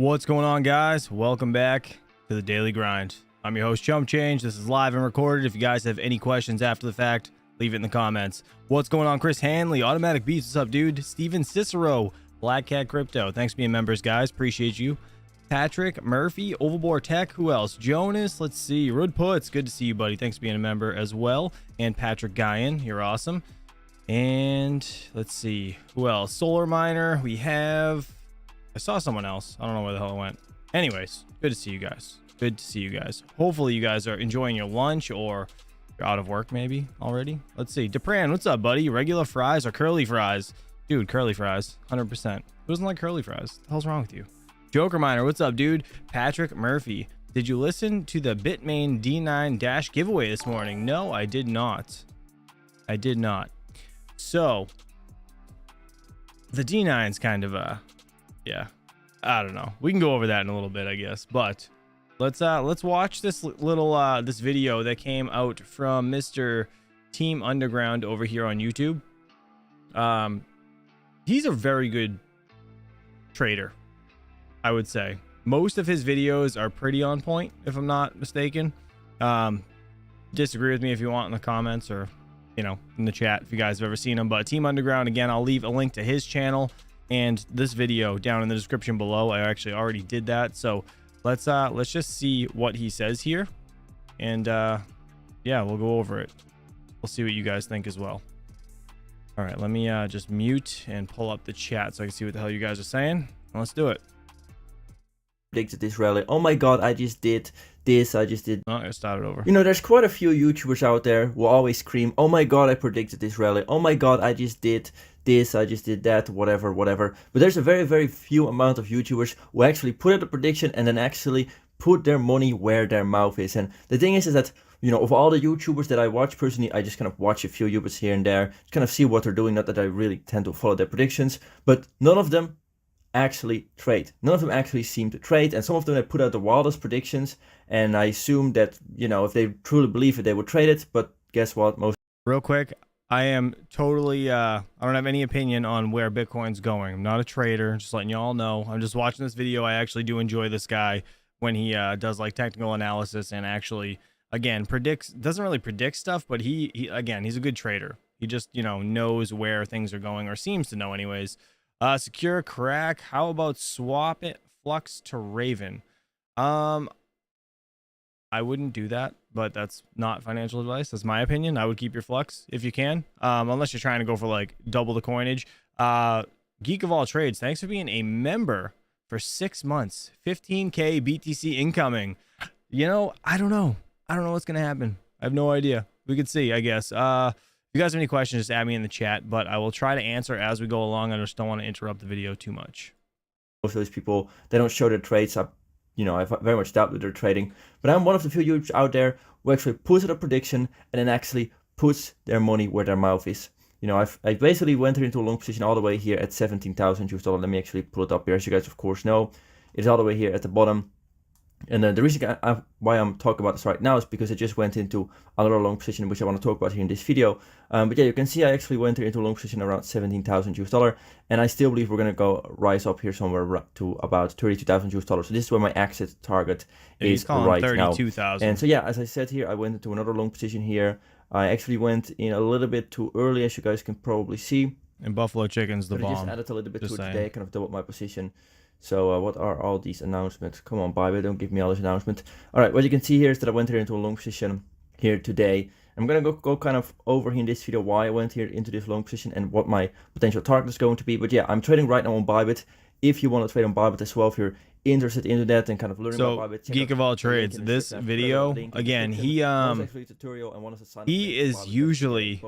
What's going on, guys? Welcome back to the Daily Grind. I'm your host, Chump Change. This is live and recorded. If you guys have any questions after the fact, leave it in the comments. What's going on, Chris Hanley? Automatic Beats, what's up, dude? Steven Cicero, Black Cat Crypto. Thanks for being members, guys. Appreciate you. Patrick Murphy, Overboard Tech. Who else? Jonas, let's see. Rud Puts, good to see you, buddy. Thanks for being a member as well. And Patrick Guyan, you're awesome. And let's see. Who else? Solar Miner. We have... I saw someone else. I don't know where the hell it went. Anyways, good to see you guys. Good to see you guys. Hopefully you guys are enjoying your lunch, or you're out of work maybe already. Let's see. Depran, what's up, buddy? Regular fries or curly fries? Dude, curly fries. 100%. Who doesn't like curly fries? What the hell's wrong with you? Joker Miner, what's up, dude? Patrick Murphy, did you listen to the Bitmain D9 Dash giveaway this morning? No, I did not. I did not. So, the D9's kind of yeah, I don't know. We can go over that in a little bit, I guess. But let's watch this little this video that came out from Mr. Team Underground over here on YouTube. He's a very good trader, I would say. Most of his videos are pretty on point, if I'm not mistaken. Disagree with me if you want in the comments, or you know, in the chat if you guys have ever seen him. But Team Underground, again, I'll leave a link to his channel and this video down in the description below. I actually already did that. So let's just see what he says here, and yeah, we'll go over it. We'll see what you guys think as well. All right, let me just mute and pull up the chat so I can see what the hell you guys are saying. Let's do it. Predicted this rally. Oh my god, I just did this, I just did... Oh, I started over. You know, there's quite a few YouTubers out there who always scream, oh my god, I predicted this rally. Oh my god, I just did this, I just did that, whatever. But there's a very few amount of YouTubers who actually put out a prediction and then actually put their money where their mouth is. And the thing is that, you know, of all the YouTubers that I watch personally, I just kind of watch a few YouTubers here and there, kind of see what they're doing. Not that I really tend to follow their predictions, but none of them actually trade. None of them actually seem to trade, and some of them have put out the wildest predictions, and I assume that, you know, if they truly believe it, they would trade it. But guess what? Most... Real quick, I am totally I don't have any opinion on where Bitcoin's going. I'm not a trader, just letting y'all know. I'm just watching this video. I actually do enjoy this guy when he does like technical analysis and actually, again, doesn't really predict stuff, but he again, he's a good trader. He just, you know, knows where things are going, or seems to know anyways. Secure crack. How about swap it Flux to Raven? I wouldn't do that, but that's not financial advice. That's my opinion. I would keep your Flux if you can, unless you're trying to go for like double the coinage. Geek of all trades, thanks for being a member for 6 months. 15K BTC incoming. You know, I don't know what's gonna happen. I have no idea. We could see, I guess. If you guys have any questions, just add me in the chat, but I will try to answer as we go along. I just don't want to interrupt the video too much. Most of those people, they don't show their trades up. You know, I very much doubt that they're trading, but I'm one of the few YouTubers out there who actually puts out a prediction and then actually puts their money where their mouth is. You know, I basically went into a long position all the way here at $17,000. Let me actually pull it up here. As you guys of course know, it's all the way here at the bottom. And the reason why I'm talking about this right now is because I just went into another long position, which I want to talk about here in this video. But yeah, you can see I actually went into a long position around $17,000, and I still believe we're going to go rise up here somewhere to about $32,000. So this is where my exit target is right now. And so yeah, as I said here, I went into another long position here. I actually went in a little bit too early, as you guys can probably see. And Buffalo Chicken's the bomb. I just added a little bit to it today, kind of doubled my position. So what are all these announcements? Come on, Bybit, don't give me all this announcement. All right, what you can see here is that I went here into a long position here today. I'm going to go kind of over here in this video why I went here into this long position and what my potential target is going to be. But yeah, I'm trading right now on Bybit. If you want to trade on Bybit as well, if you're interested into that and kind of learning about Bybit. Geek of all trades, this video, again, he is usually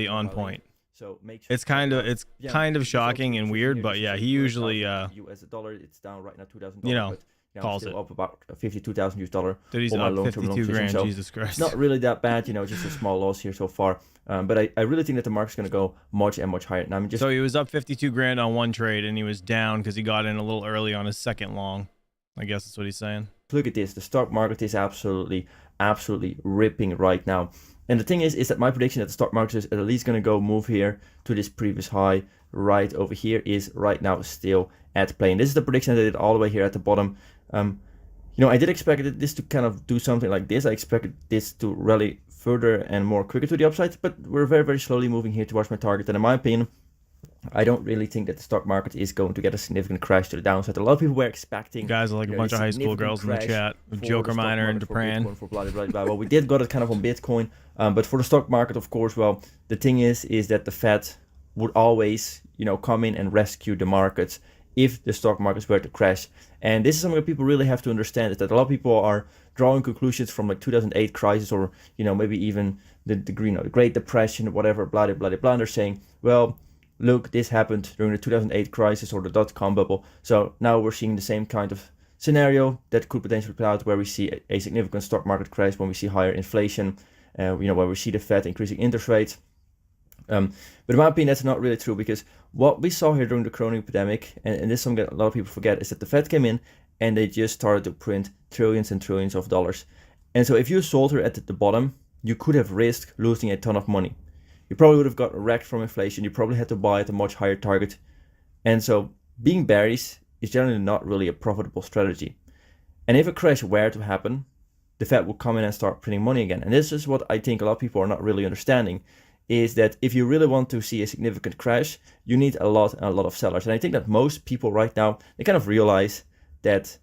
on point. So make sure it's kind of shocking and weird, but yeah, he usually US dollar, it's down right now $2,000, you know, but calls still it up about $52,000. Dude, he's up 52 grand. So Jesus Christ, not really that bad, you know, just a small loss here so far. But I really think that the market's going to go much higher. Now, so he was up 52 grand on one trade, and he was down because he got in a little early on his second long. I guess that's what he's saying. Look at this. The stock market is absolutely ripping right now. And the thing is that my prediction that the stock market is at least going to go move here to this previous high right over here is right now still at play. And this is the prediction I did all the way here at the bottom. I did expect this to kind of do something like this. I expected this to rally further and more quicker to the upside, but we're very, very slowly moving here towards my target. And in my opinion, I don't really think that the stock market is going to get a significant crash to the downside. A lot of people were expecting... You guys are like a bunch of high school girls in the chat. Joker Miner and Dupran. For blah, blah, blah. Well, we did got it kind of on Bitcoin. But for the stock market, of course, well, the thing is that the Fed would always, come in and rescue the markets if the stock markets were to crash. And this is something that people really have to understand, is that a lot of people are drawing conclusions from like 2008 crisis, or, maybe even the Great Depression, whatever, blah, blah, blah, blah. And they're saying, well, look, this happened during the 2008 crisis or the dot-com bubble. So now we're seeing the same kind of scenario that could potentially play out, where we see a significant stock market crash when we see higher inflation, where we see the Fed increasing interest rates. But in my opinion, that's not really true, because what we saw here during the corona epidemic, and this is something that a lot of people forget, is that the Fed came in and they just started to print trillions and trillions of dollars. And so if you sold here at the bottom, you could have risked losing a ton of money. You probably would have got wrecked from inflation. You probably had to buy at a much higher target. And so being bearish is generally not really a profitable strategy. And if a crash were to happen, the Fed will come in and start printing money again. And this is what I think a lot of people are not really understanding, is that if you really want to see a significant crash, you need a lot of sellers. And I think that most people right now, they kind of realize that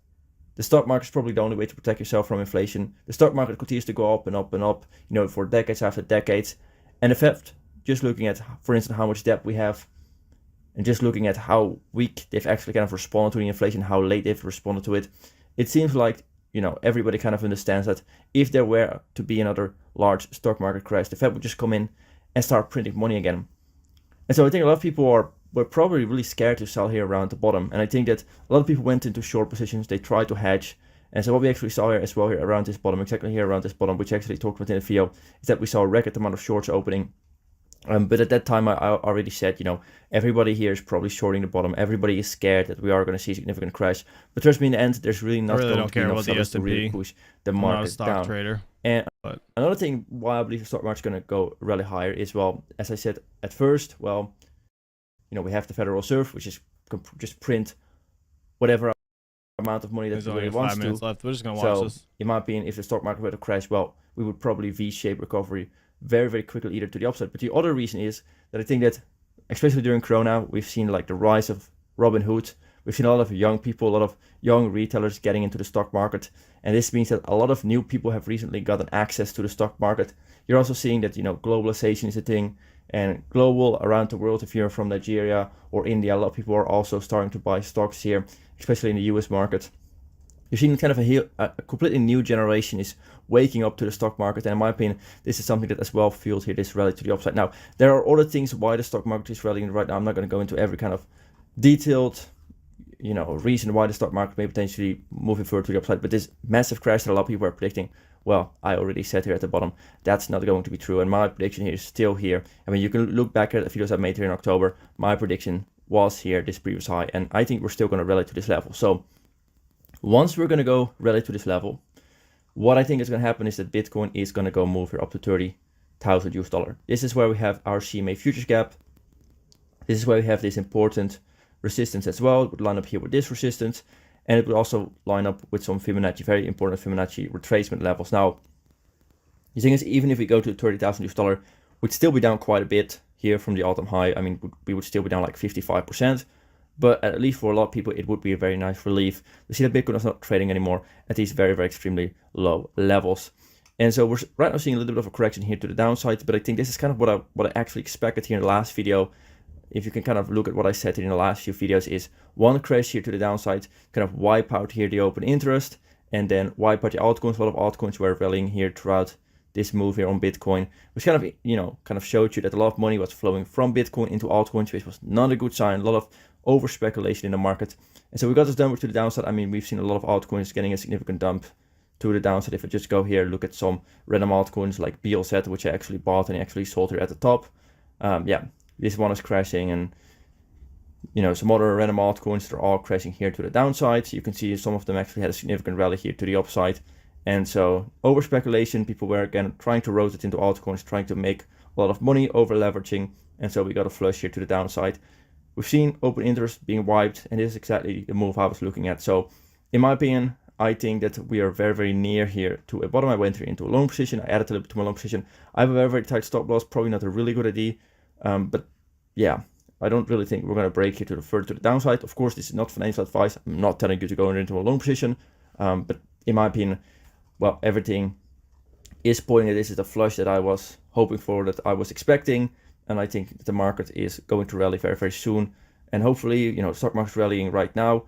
the stock market is probably the only way to protect yourself from inflation. The stock market continues to go up and up and up, for decades after decades. And the Fed, just looking at, for instance, how much debt we have, and just looking at how weak they've actually kind of responded to the inflation, how late they've responded to it, it seems like, everybody kind of understands that if there were to be another large stock market crash, the Fed would just come in and start printing money again. And so I think a lot of people were probably really scared to sell here around the bottom. And I think that a lot of people went into short positions, they tried to hedge. And so what we actually saw here as well, here around this bottom, exactly here around this bottom, which I actually talked about in the video, is that we saw a record amount of shorts opening. But at that time, I already said, everybody here is probably shorting the bottom. Everybody is scared that we are going to see a significant crash. But trust me, in the end, there's really not going to be enough sellers to really push the market down. I'm not a stock trader. And another thing why I believe the stock market is going to go really higher is, well, as I said at first, well, we have the Federal Reserve, which is just print whatever amount of money that it really wants to. There's only 5 minutes left. We're just going to watch this. In my opinion, if the stock market were to crash, well, we would probably V-shape recovery very, very quickly, either to the upside. But the other reason is that I think that, especially during Corona, we've seen like the rise of Robinhood. We've seen a lot of young people, a lot of young retailers getting into the stock market. And this means that a lot of new people have recently gotten access to the stock market. You're also seeing that, globalization is a thing. And global, around the world, if you're from Nigeria or India, a lot of people are also starting to buy stocks here, especially in the US market. You're seeing kind of a completely new generation is waking up to the stock market. And in my opinion, this is something that as well fueled here this rally to the upside. Now, there are other things why the stock market is rallying right now. I'm not going to go into every kind of detailed, reason why the stock market may potentially move further to the upside. But this massive crash that a lot of people are predicting, well, I already said here at the bottom, that's not going to be true. And my prediction here is still here. I mean, you can look back at the videos I made here in October. My prediction was here, this previous high. And I think we're still going to rally to this level. So once we're going to go rally to this level, what I think is going to happen is that Bitcoin is going to go move here up to $30,000. This is where we have our CMA futures gap. This is where we have this important resistance as well. It would line up here with this resistance, and it would also line up with some Fibonacci, very important Fibonacci retracement levels. Now, the thing is, even if we go to $30,000, we'd still be down quite a bit here from the all-time high. I mean, we would still be down like 55%. But at least for a lot of people, it would be a very nice relief to see that Bitcoin is not trading anymore at these very, very extremely low levels. And so we're right now seeing a little bit of a correction here to the downside, but I think this is kind of what I actually expected here in the last video. If you can kind of look at what I said here in the last few videos, is one crash here to the downside, kind of wipe out here the open interest, and then wipe out the altcoins. A lot of altcoins were rallying here throughout this move here on Bitcoin, which kind of showed you that a lot of money was flowing from Bitcoin into altcoins, which was not a good sign. A lot of over speculation in the market. And so we got this downward to the downside. I mean, we've seen a lot of altcoins getting a significant dump to the downside. If I just go here, look at some random altcoins like BLZ, which I actually bought and actually sold here at the top. Yeah, this one is crashing, and some other random altcoins that are all crashing here to the downside. You can see some of them actually had a significant rally here to the upside. And so over speculation, people were again trying to rotate into altcoins, trying to make a lot of money, over leveraging. And so we got a flush here to the downside. we've seen open interest being wiped, and this is exactly the move I was looking at. So in my opinion, I think that we are very, very near here to a bottom. I went here into a long position. I added a little bit to my long position. I have a very, very tight stop loss, probably not a really good idea. But yeah, I don't really think we're going to break here to the further to the downside. Of course, this is not financial advice. I'm not telling you to go into a long position. But in my opinion, well, everything is pointing that this is the flush that I was hoping for, that I was expecting. And I think that the market is going to rally very, very soon. And hopefully, you know, stock market's rallying right now.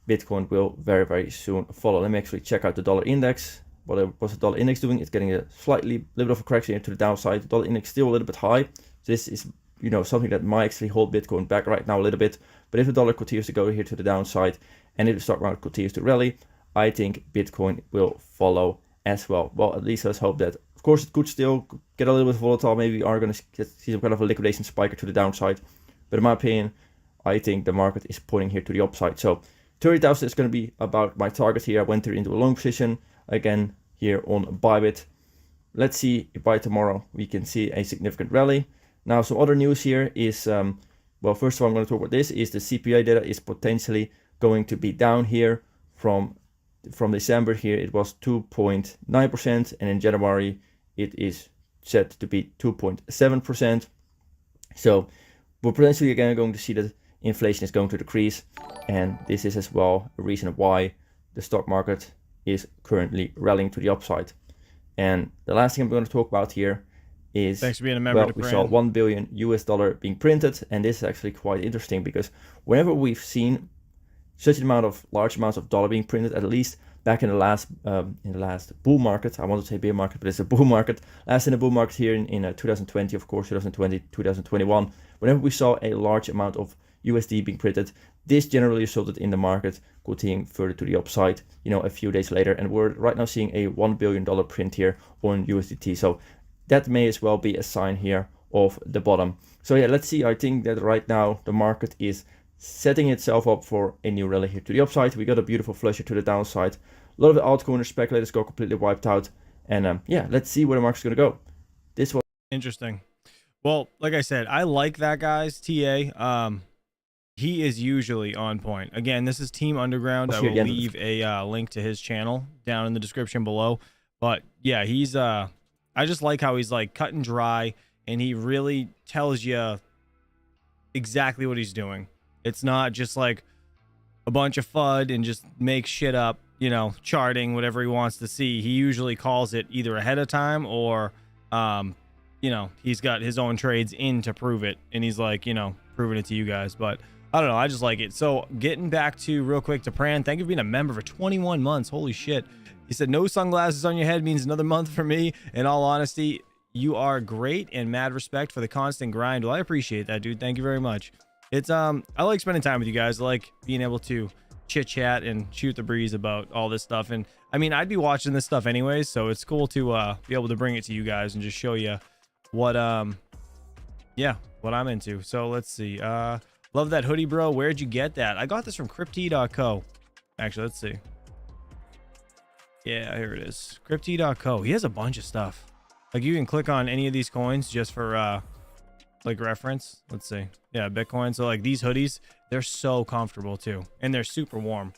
Bitcoin will very, very soon follow. Let me actually check out the dollar index. What was the dollar index doing? It's getting a little bit of a correction here to the downside. The dollar index still a little bit high. So this is, you know, something that might actually hold Bitcoin back right now a little bit. But if the dollar continues to go here to the downside, and if the stock market continues to rally, I think Bitcoin will follow as well. Well, at least let's hope that. Of course, it could still get a little bit volatile. Maybe we are going to see some kind of a liquidation spike to the downside. But in my opinion, I think the market is pointing here to the upside. So 30,000 is going to be about my target here. I went here into a long position again here on Bybit. Let's see if by tomorrow we can see a significant rally. Now, some other news here is, well, first of all, I'm going to talk about this, is the CPI data is potentially going to be down here from December here. It was 2.9%, and in January it is set to be 2.7%. So we're potentially again going to see that inflation is going to decrease, and this is as well a reason why the stock market is currently rallying to the upside. And the last thing I'm going to talk about here is, thanks for being a member. well, we saw $1 billion being printed, and this is actually quite interesting because whenever we've seen such an large amounts of dollar being printed, at least back in the last bull market, I want to say bear market, but it's a bull market. Last in the bull market here in 2020, of course, 2020, 2021, whenever we saw a large amount of USD being printed, this generally resulted in the market continuing further to the upside, you know, a few days later. And we're right now seeing a $1 billion print here on USDT. So that may as well be a sign here of the bottom. So yeah, let's see. I think that right now the market is setting itself up for a new rally here to the upside. We got a beautiful flush here to the downside. A lot of the altcoin speculators got completely wiped out. And yeah, let's see where the market's going to go. This was interesting. Well, like I said, I like that guy's TA. He is usually on point. Again, this is Team Underground. I will leave a link to his channel down in the description below. But yeah, he's I just like how he's like cut and dry, and he really tells you exactly what he's doing. It's not just like a bunch of FUD and just make shit up, you know, charting whatever he wants to see. He usually calls it either ahead of time or, you know, he's got his own trades in to prove it. And he's like, you know, proving it to you guys. But I don't know. I just like it. So getting back to real quick to Pran, thank you for being a member for 21 months. Holy shit. He said, no sunglasses on your head means another month for me. In all honesty, you are great, and mad respect for the constant grind. Well, I appreciate that, dude. Thank you very much. It's I like spending time with you guys. I like being able to chit chat and shoot the breeze about all this stuff. And I mean, I'd be watching this stuff anyways, so it's cool to be able to bring it to you guys and just show you what yeah, what I'm into. So let's see. Love that hoodie, bro. Where'd you get that? I got this from crypty.co. Actually, let's see. Yeah, here it is. Crypty.co. He has a bunch of stuff. Like, you can click on any of these coins just for like reference. Let's see. Yeah, Bitcoin. So like these hoodies, they're so comfortable too, and they're super warm.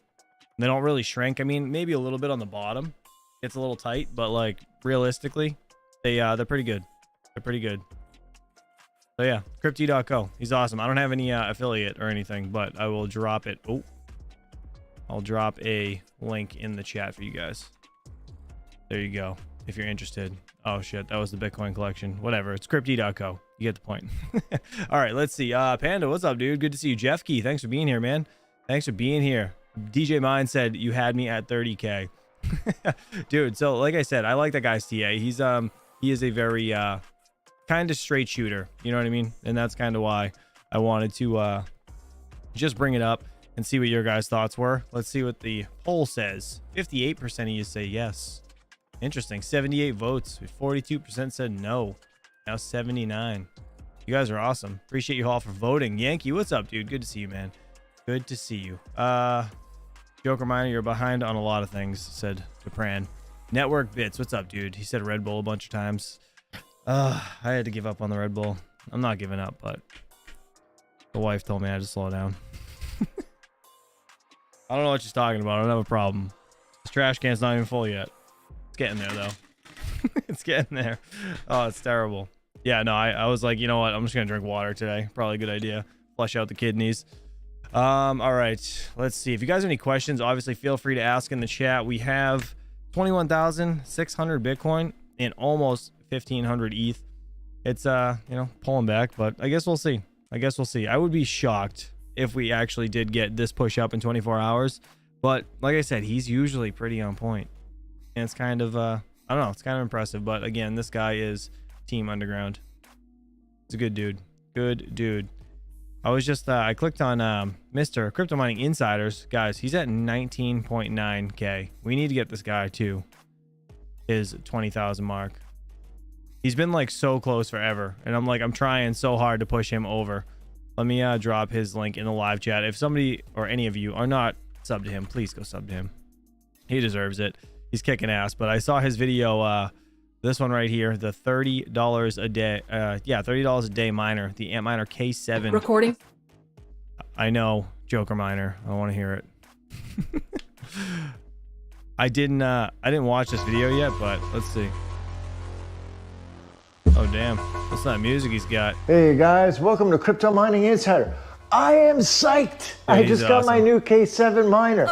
They don't really shrink. I mean, maybe a little bit on the bottom. It's a little tight, but like realistically, they're pretty good. They're pretty good. So yeah, crypty.co. He's awesome. I don't have any affiliate or anything, but I will drop it. Oh, I'll drop a link in the chat for you guys. There you go. If you're interested. Oh shit, that was the Bitcoin collection. Whatever. It's crypty.co. You get the point. All right, let's see. Panda, what's up, dude? Good to see you. Jeff Key, thanks for being here, man. Thanks for being here. DJ Mine said you had me at 30K. Dude, so like I said, I like that guy's TA. He's he is a very kind of straight shooter, you know what I mean? And that's kind of why I wanted to just bring it up and see what your guys' thoughts were. Let's see what the poll says. 58% of you say yes. Interesting. 78 votes. 42% said no. Now 79. You guys are awesome. Appreciate you all for voting. Yankee, what's up, dude? Good to see you, man. Good to see you. Joker Miner, you're behind on a lot of things, said Depran. Network Bits, what's up, dude? He said Red Bull a bunch of times. I had to give up on the Red Bull. I'm not giving up, but The wife told me I had to slow down. I don't know what she's talking about. I don't have a problem. This trash can's not even full yet. It's getting there though. It's getting there. Oh, it's terrible. Yeah, no, I was like, you know what? I'm just gonna drink water today. Probably a good idea. Flush out the kidneys. All right, let's see. If you guys have any questions, obviously feel free to ask in the chat. We have 21,600 Bitcoin and almost 1,500 ETH. It's you know, pulling back, but I guess we'll see. I would be shocked if we actually did get this push up in 24 hours. But like I said, he's usually pretty on point, and it's kind of I don't know, it's kind of impressive. But again, this guy is Team Underground. He's a good dude. Good dude. I was just I clicked on Mr. Crypto Mining Insiders. Guys, he's at 19.9k. We need to get this guy to his 20,000 mark. He's been like so close forever, and I'm trying so hard to push him over. Let me drop his link in the live chat. If somebody or any of you are not subbed to him, please go sub to him. He deserves it. He's kicking ass. But I saw his video, this one right here, the $30 a day, yeah, $30 a day miner, the Antminer K7. Recording. I know, Joker Miner. I don't want to hear it. I didn't watch this video yet, but let's see. Oh damn, what's that music he's got? Hey guys, welcome to Crypto Mining Insider. I am psyched. I just got my new K7 miner.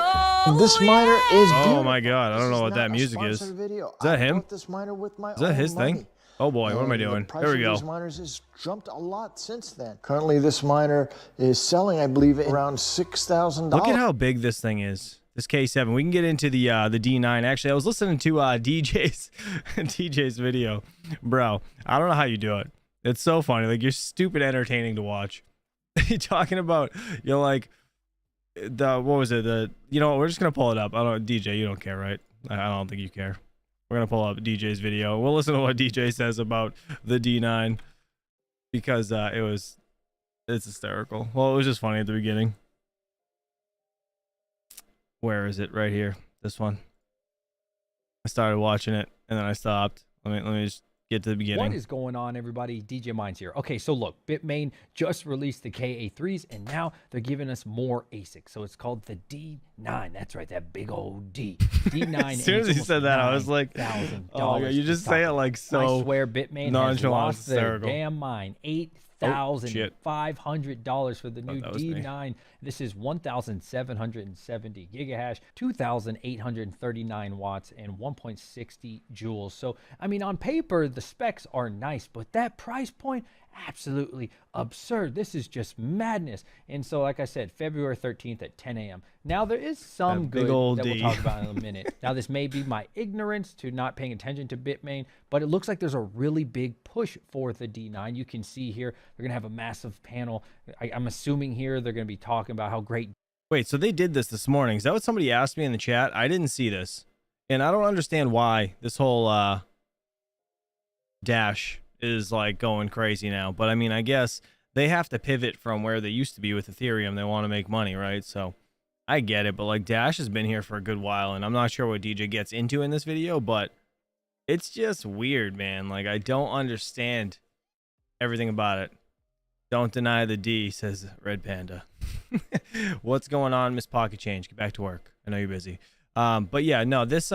This miner is beautiful. Oh my god, I don't know what that music is. Is that him? This miner with my Is that his money. thing? Oh boy, what am I doing? There we go. These miners has jumped a lot since then. Currently, this miner is selling, I believe, around $6,000. Look at how big this thing is. This K7. We can get into the D9. Actually, I was listening to DJ's video. Bro, I don't know how you do it. It's so funny. Like, you're stupid entertaining to watch. You're talking about, you're like, what was it? You know what? We're just going to pull it up. I don't, DJ, you don't care, right? I don't think you care. We're going to pull up DJ's video. We'll listen to what DJ says about the D9 because it's hysterical. Well, it was just funny at the beginning. Where is it? Right here. This one. I started watching it and then I stopped. Let me just get to the beginning. What is going on, everybody? DJ Mines here. Okay, so look, Bitmain just released the KA3s and now they're giving us more ASICs. So it's called the D9. That's right, that big old D. D9. As soon as he said that, I was like, oh, you just say it like so. I swear Bitmain has lost their damn mind. $8,500 for the new D9. This is 1,770 gigahash, 2,839 watts, and 1.60 joules. So, I mean, on paper, the specs are nice, but that price point, absolutely absurd. This is just madness. And so, like I said, February 13th at 10 a.m. Now, there is some good that we'll talk about in a minute. Now, this may be my ignorance to not paying attention to Bitmain, but it looks like there's a really big push for the D9. You can see here, they're going to have a massive panel. I'm assuming here they're going to be talking about how great. Wait, so they did this morning. Is that what somebody asked me in the chat? I didn't see this. And I don't understand why this whole Dash is like going crazy now. But I mean, I guess they have to pivot from where they used to be with Ethereum. They want to make money, right? So I get it. But like Dash has been here for a good while. And I'm not sure what DJ gets into in this video, but it's just weird, man. Like, I don't understand everything about it. Don't deny the D, says Red Panda. What's going on, Miss Pocket Change? Get back to work. I know you're busy. But yeah, no, this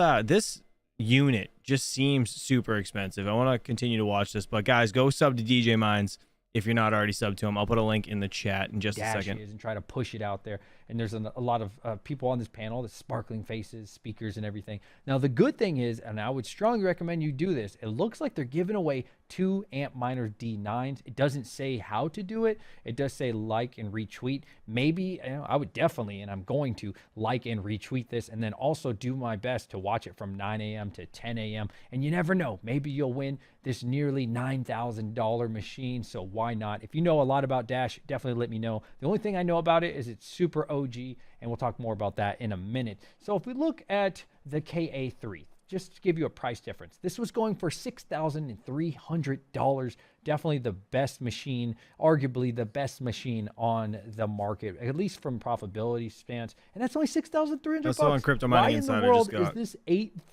unit just seems super expensive. I want to continue to watch this, but guys, go sub to DJ Mines if you're not already subbed to him. I'll put a link in the chat in just a second. And try to push it out there. And there's a lot of people on this panel, the sparkling faces, speakers, and everything. Now, the good thing is, and I would strongly recommend you do this, it looks like they're giving away 2 Antminer D9s. It doesn't say how to do it. It does say like and retweet. Maybe, I would definitely, and I'm going to like and retweet this, and then also do my best to watch it from 9 a.m. to 10 a.m. And you never know, maybe you'll win this nearly $9,000 machine. So why not? If you know a lot about Dash, definitely let me know. The only thing I know about it is it's super OG, and we'll talk more about that in a minute. So if we look at the KA3, just to give you a price difference, this was going for $6,300 Definitely the best machine, arguably the best machine on the market, at least from profitability stance. And that's only $6,300. That's the one Crypto Why Mining in the Insider world just got. is this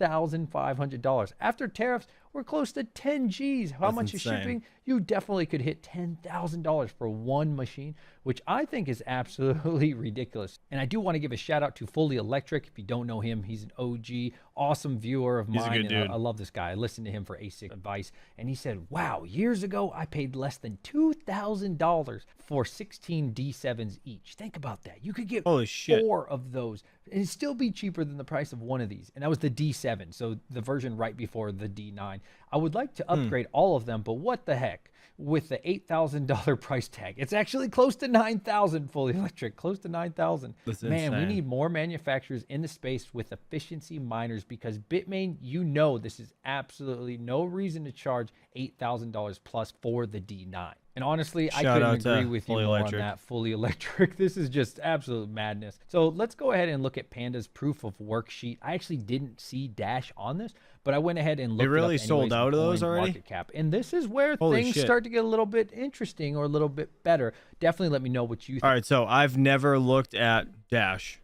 $8,500? After tariffs, we're close to 10 G's. How That's much insane. is shipping? You definitely could hit $10,000 for one machine, which I think is absolutely ridiculous. And I do want to give a shout out to Fully Electric. If you don't know him, he's an OG, awesome viewer of He's a mine. good And dude. I love this guy. I listened to him for ASIC advice, and he said, wow, years ago, I paid less than $2,000 for 16 D7s each. Think about that. You could get Holy shit. 4 of those and it'd still be cheaper than the price of one of these. And that was the D7, so the version right before the D9. I would like to upgrade all of them, but what the heck? With the $8,000 price tag, it's actually close to $9,000 fully electric, close to $9,000. That's Man, we insane. need more manufacturers in the space with efficiency miners, because Bitmain, you know, this is absolutely no reason to charge $8,000 plus for the D9. And honestly, I Shout out couldn't to agree with you Fully more Electric. on that. Fully electric. This is just absolute madness. So let's go ahead and look at Panda's proof of work sheet. I actually didn't see Dash on this, but I went ahead and looked. really it up sold anyways out and of those coined already? market cap. And this is where Holy things shit. start to get a little bit interesting or a little bit better. Definitely let me know what you think. All right, so I've never looked at Dash.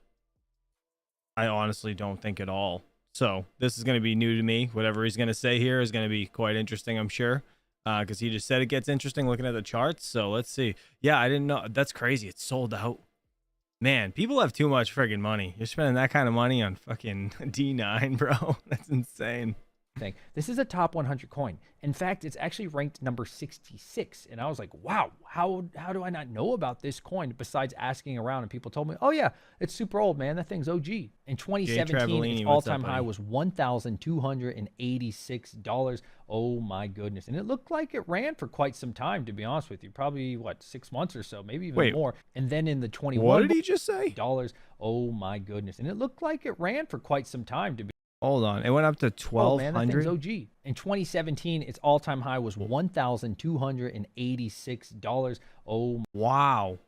I honestly don't think at all. So this is going to be new to me. Whatever he's going to say here is going to be quite interesting, I'm sure. Because he just said it gets interesting looking at the charts. So let's see. Yeah, I didn't know. That's crazy. It's sold out. Man, people have too much friggin' money. You're spending that kind of money on fucking D9, bro. That's insane. Thing. This is a top 100 coin. In fact, it's actually ranked number 66. And I was like, wow, how do I not know about this coin besides asking around? And people told me, oh yeah, it's super old, man. That thing's OG. In 2017, Travellini, its what's up, all-time high buddy? was $1,286. Oh my goodness. And it looked like it ran for quite some time, to be honest with you. Probably, what, 6 months or so, maybe even Wait, more. And then in the 21 What did he just say? dollars, oh my goodness. And it looked like it ran for quite some time, to be Hold on. It went up to Oh man, that thing's 1,200. OG. In 2017, its all-time high was $1,286. Oh Wow.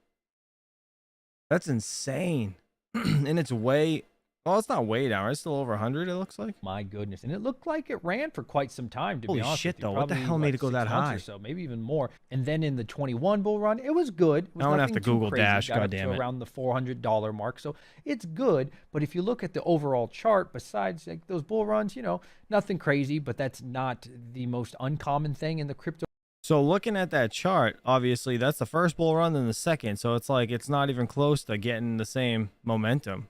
That's insane. And it's way, well, it's not way down. It's still over 100, it looks like. my goodness. And it looked like it ran for quite some time, to Holy be honest shit, with you. though. What the Probably, hell made it go 6 that months high? or so, maybe even more. And then in the 21 bull run, it was good. It was I don't have nothing to too Google crazy. Dash, Got up to goddammit. around the $400 mark. So it's good. But if you look at the overall chart, besides like those bull runs, you know, nothing crazy, but that's not the most uncommon thing in the crypto. So looking at that chart, obviously that's the first bull run, then the second. So it's like it's not even close to getting the same momentum.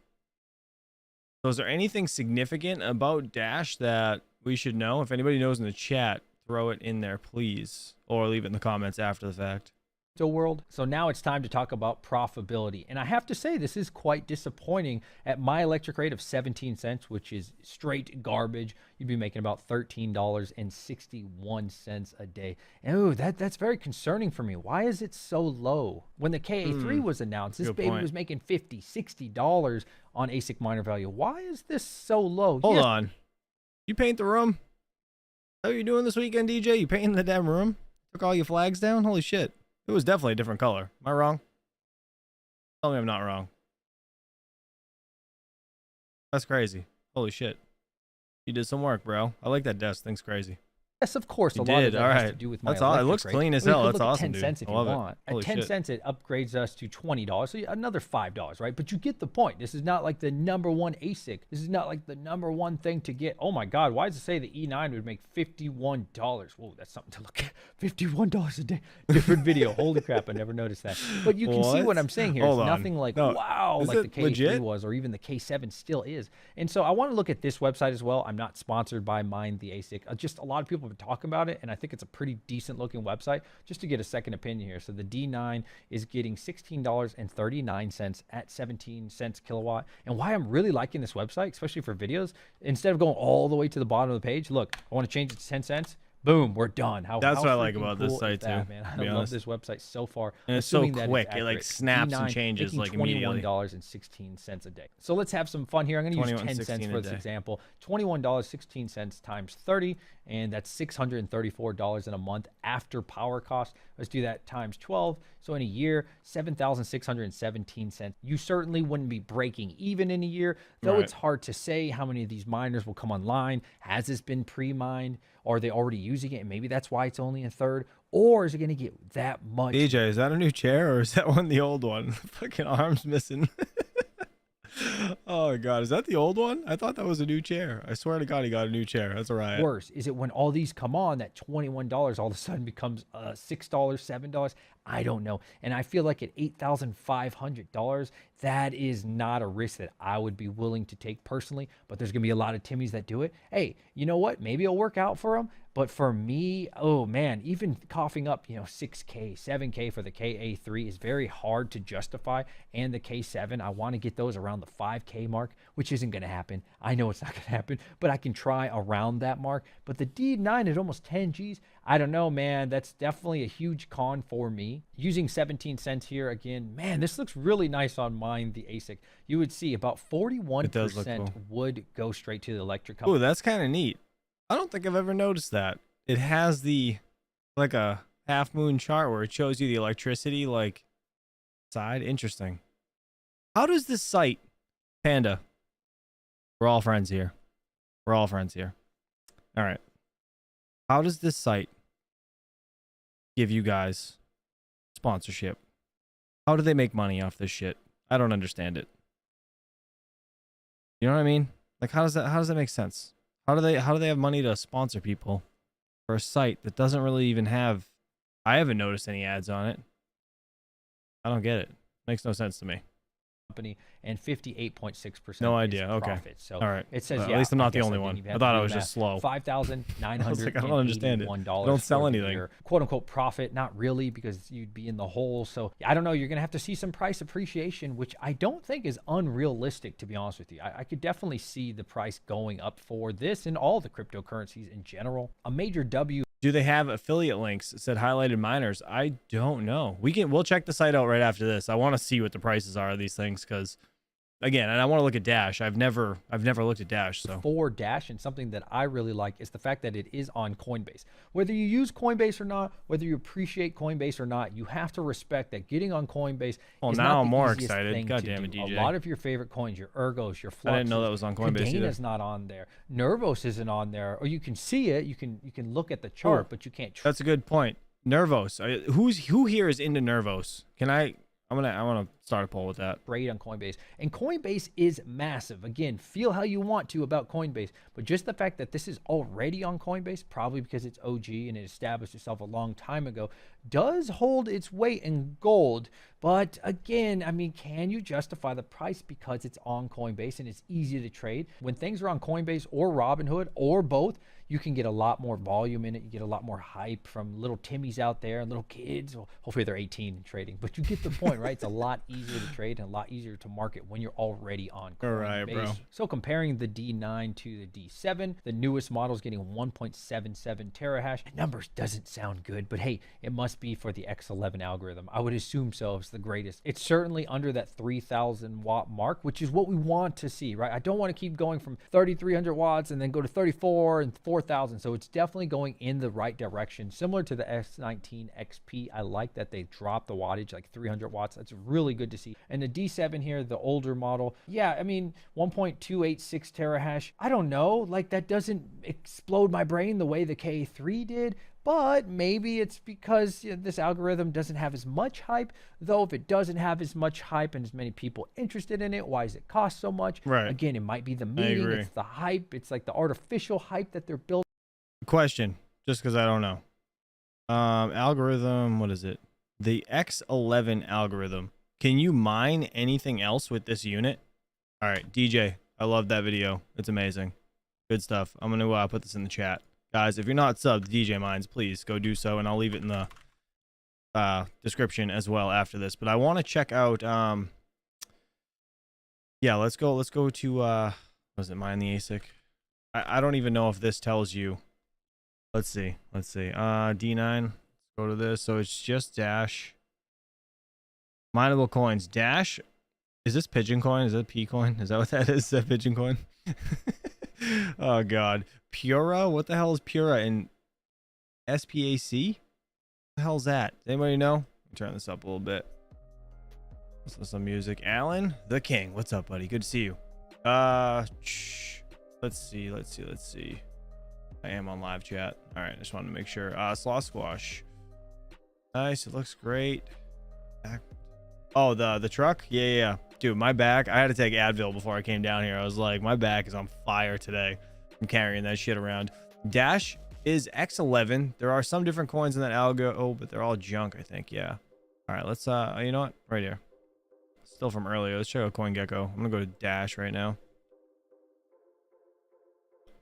So is there anything significant about Dash that we should know? If anybody knows in the chat, throw it in there, please. Or leave it in the comments after the fact. World. So now it's time to talk about profitability. And I have to say, this is quite disappointing. At my electric rate of 17 cents, which is straight garbage, you'd be making about $13.61 a day. And ooh, that's very concerning for me. Why is it so low? When the KA3 was announced, this good baby point. was making $50, $60 on ASIC miner value. Why is this so low? Hold Yes, on. You paint the room? How you doing this weekend, DJ? You painting the damn room? Took all your flags down? Holy shit. It was definitely a different color. Am I wrong? Tell me I'm not wrong. That's crazy. Holy shit. You did some work, bro. I like that desk. Thing's crazy. Yes, of course. You A lot did, of that all has to right. do with my That's all. It electric looks rate. clean as I mean, hell. you That's could look at awesome, 10 dude. cents if I you love it. want. Holy At 10 shit. cents, it upgrades us to $20. So another $5, right? But you get the point. This is not like the #1 ASIC. This is not like the #1 thing to get. Oh my God, why does it say the E9 would make $51? Whoa, that's something to look at. $51 a day. Different video. Holy crap, I never noticed that. But you can see what I'm saying here. Hold It's on. nothing like, No, wow, is like the it K3 legit? was, or even the K7 still is. And so I want to look at this website as well. I'm not sponsored by Mind the ASIC. Just a lot of people have been talking about it, and I think it's a pretty decent looking website, just to get a second opinion here. So the D9 is getting $16.39 at 17 cents kilowatt. And why I'm really liking this website, especially for videos, instead of going all the way to the bottom of the page, look, I want to change it to 10 cents. Boom, we're done. That's what I like freaking about this cool is site, that, too, man? to I be love honest. this website so far. And it's so assuming that it's quick. It, like, accurate. snaps and D9 changes, making like, immediately. $21.16 a day. So let's have some fun here. I'm going to use 10 cents $21.16 for a this day. example. $21.16 times 30, and that's $634 in a month after power cost. Let's do that times 12. So in a year, $7,617. You certainly wouldn't be breaking even in a year, though Right. it's hard to say how many of these miners will come online. Has this been pre-mined? Or are they already using it and maybe that's why it's only in third? Or is it going to get that much? DJ, is that a new chair or is that one the old one? Fucking arms missing. Oh god, is that the old one? I thought that was a new chair. I swear to god he got a new chair. That's all right. Worse is it when all these come on, that $21 all of a sudden becomes $6, $7? I don't know. And I feel like at $8,500, that is not a risk that I would be willing to take personally. But there's gonna be a lot of Timmies that do it. Hey, you know what? Maybe it'll work out for them. But for me, oh man, even coughing up, 6K, 7K for the KA3 is very hard to justify. And the K7, I want to get those around the 5K mark, which isn't going to happen. I know it's not going to happen, but I can try around that mark. But the D9 at almost 10 Gs, I don't know, man. That's definitely a huge con for me. Using 17 cents here again, man, this looks really nice on mine, the ASIC. You would see about 41% cool. would go straight to the electric. Oh, that's kind of neat. I don't think I've ever noticed that. It has the, like a half moon chart where it shows you the electricity, like, side. Interesting. How does this site, Panda, we're all friends here. We're all friends here. All right. How does this site give you guys sponsorship? How do they make money off this shit? I don't understand it. You know what I mean? Like, how does that make sense? How do they have money to sponsor people for a site that doesn't really even have, I haven't noticed any ads on it. I don't get it. Makes no sense to me. Company and 58.6%. No idea. Okay. Profit. So all right. it says, well, yeah, at least I'm not the guess only I one. didn't I even thought have I to was do just slow. $5,981. I don't understand it. Don't sell anything. Quote unquote profit, not really, because you'd be in the hole. So I don't know. You're gonna have to see some price appreciation, which I don't think is unrealistic, to be honest with you. I could definitely see the price going up for this and all the cryptocurrencies in general. A major W. Do they have affiliate links? It said highlighted miners. I don't know. We'll check the site out right after this. I want to see what the prices are of these things because, again, and I want to look at Dash. I've never looked at Dash. So for Dash, and something that I really like is the fact that it is on Coinbase. Whether you use Coinbase or not, whether you appreciate Coinbase or not, you have to respect that getting on Coinbase. Well, is now not I'm the more easiest excited. thing God to damn it, do. DJ. A lot of your favorite coins, your Ergos, your Fluxes. I didn't know that was on Coinbase either. Is not on there. Nervos isn't on there, or you can see it. You can look at the chart, but you can't. That's a good point. Nervos. Who here is into Nervos? I want to start a poll with that. Trade on Coinbase. And Coinbase is massive. Again, feel how you want to about Coinbase, but just the fact that this is already on Coinbase, probably because it's OG and it established itself a long time ago, does hold its weight in gold. But again, I mean, can you justify the price because it's on Coinbase and it's easy to trade? When things are on Coinbase or Robinhood or both, you can get a lot more volume in it. You get a lot more hype from little Timmies out there and little kids. Well, hopefully they're 18 and trading, but you get the point, right? It's a lot easier to trade and a lot easier to market when you're already on Coinbase. All right, bro. So comparing the D9 to the D7, the newest model is getting 1.77 terahash. The numbers doesn't sound good, but hey, it must be for the X11 algorithm. I would assume so. It's the greatest. It's certainly under that 3,000 watt mark, which is what we want to see, right? I don't want to keep going from 3,300 watts and then go to 34 and 4,000. So it's definitely going in the right direction. Similar to the S19 XP, I like that they dropped the wattage like 300 watts. That's really good to see. And the D7 here, the older model, yeah, I mean, 1.286 terahash. I don't know, like that doesn't explode my brain the way the K3 did. But maybe it's because this algorithm doesn't have as much hype. Though if it doesn't have as much hype and as many people interested in it, why does it cost so much? Right. Again, it might be the meeting, it's the hype, it's like the artificial hype that they're building. Question, just because I don't know. Algorithm, what is it? The X11 algorithm. Can you mine anything else with this unit? All right, DJ, I love that video. It's amazing. Good stuff. I'm going to put this in the chat. Guys, if you're not subbed to DJ Mines, please go do so, and I'll leave it in the description as well after this. But I want to check out, yeah, let's go to, was it Mine the ASIC? I don't even know if this tells you. Let's see. D9, let's go to this. So it's just Dash. Mineable coins. Dash, is this Pigeon Coin? Is that P Coin? Is that what that is? Is that Pigeon Coin? Oh, God. Pura? What the hell is Pura in SPAC? What the hell's that? Does anybody know? Let me turn this up a little bit. Let's listen to some music. Alan, the King. What's up, buddy? Good to see you. Let's see. I am on live chat. All right, I just wanted to make sure. Sloth squash. Nice, it looks great. Oh, the truck? Yeah. Dude, my back, I had to take Advil before I came down here. I was like, my back is on fire today. I'm carrying that shit around. Dash is X11. There are some different coins in that algo. Oh, but they're all junk, I think. Yeah. All right, let's, you know what? Right here. Still from earlier. Let's check out CoinGecko. I'm gonna go to Dash right now.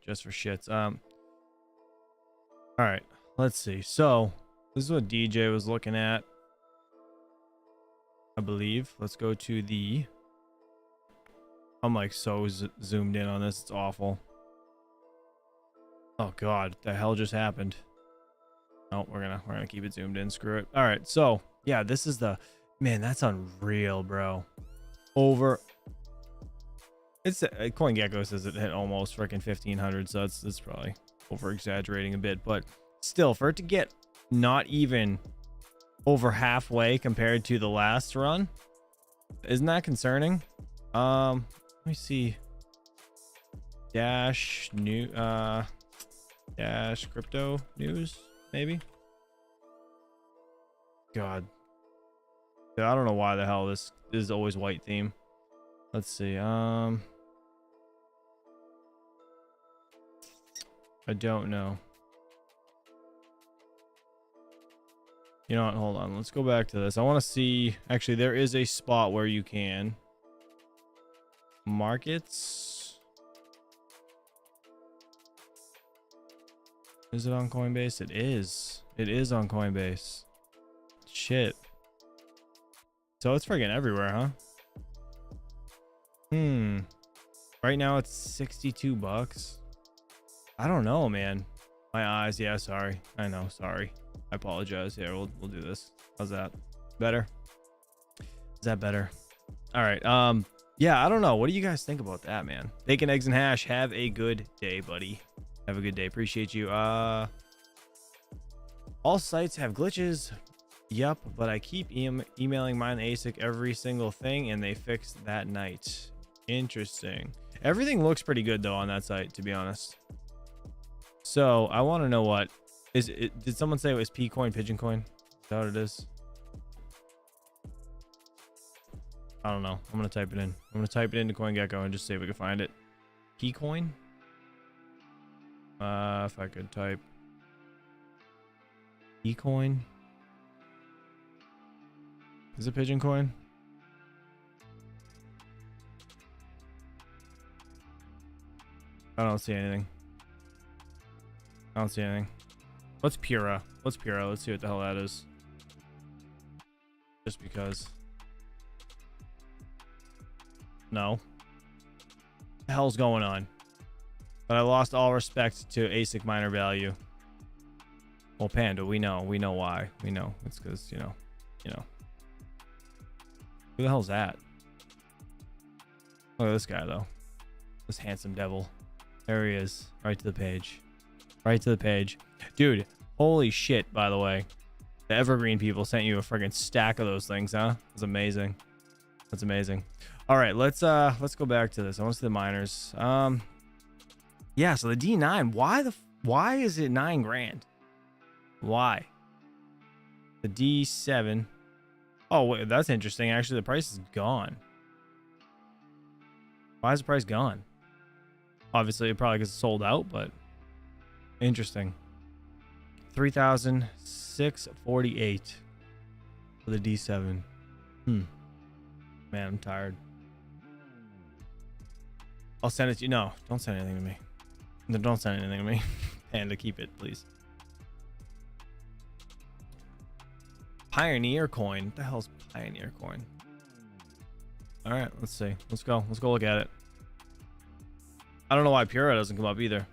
Just for shits. All right, let's see. So this is what DJ was looking at, I believe. Let's go to the, I'm like so zoomed in on this, it's awful. Oh god, the hell just happened? Oh, we're gonna keep it zoomed in, screw it. All right, so yeah, this is the, man, that's unreal, bro. Over, it's CoinGecko says it hit almost freaking 1500, so it's probably over exaggerating a bit, but still, for it to get not even over halfway compared to the last run, isn't that concerning? Let me see. Dash crypto news, maybe. God, yeah, I don't know why the hell this is always white theme. Let's see. I don't know. You know what? Hold on. Let's go back to this. I want to see. Actually, there is a spot where you can. Markets. Is it on Coinbase? It is. It is on Coinbase. Shit. So it's freaking everywhere, huh? Right now it's 62 bucks. I don't know, man. My eyes. Yeah, sorry. I know. Sorry. I apologize. Yeah, we'll do this. How's that? Better? Is that better? All right. Yeah, I don't know. What do you guys think about that, man? Bacon, eggs, and hash. Have a good day, buddy. Have a good day. Appreciate you. All sites have glitches. Yep, but I keep emailing mine ASIC every single thing, and they fixed that night. Interesting. Everything looks pretty good though on that site, to be honest. So I want to know what is it. Did someone say it was P coin, pigeon coin? Is that what it is? I don't know. I'm gonna type it in. I'm gonna type it into CoinGecko and just see if we can find it. P coin. If I could type P coin. Is it pigeon coin? I don't see anything. I don't see anything. What's Pura? What's Pura? Let's see what the hell that is. Just because. No. What the hell's going on? But I lost all respect to ASIC miner value. Well, Panda, we know why. We know it's because you know. Who the hell's that? Look at this guy though. This handsome devil. There he is. Right to the page. Right to the page. Dude, holy shit, by the way. The Evergreen people sent you a friggin' stack of those things, huh? That's amazing. That's amazing. All right, let's go back to this. I want to see the miners. Yeah, so the D9, why is it 9 grand? Why? The D7. Oh, wait, that's interesting. Actually, the price is gone. Why is the price gone? Obviously, probably because it's sold out, but interesting. 3,648 for the D7. Man, I'm tired. I'll send it to you. No, don't send anything to me. No, don't send anything to me. Panda, keep it, please. Pioneer coin. What the hell's Pioneer coin? All right, let's see. Let's go look at it. I don't know why Pura doesn't come up either.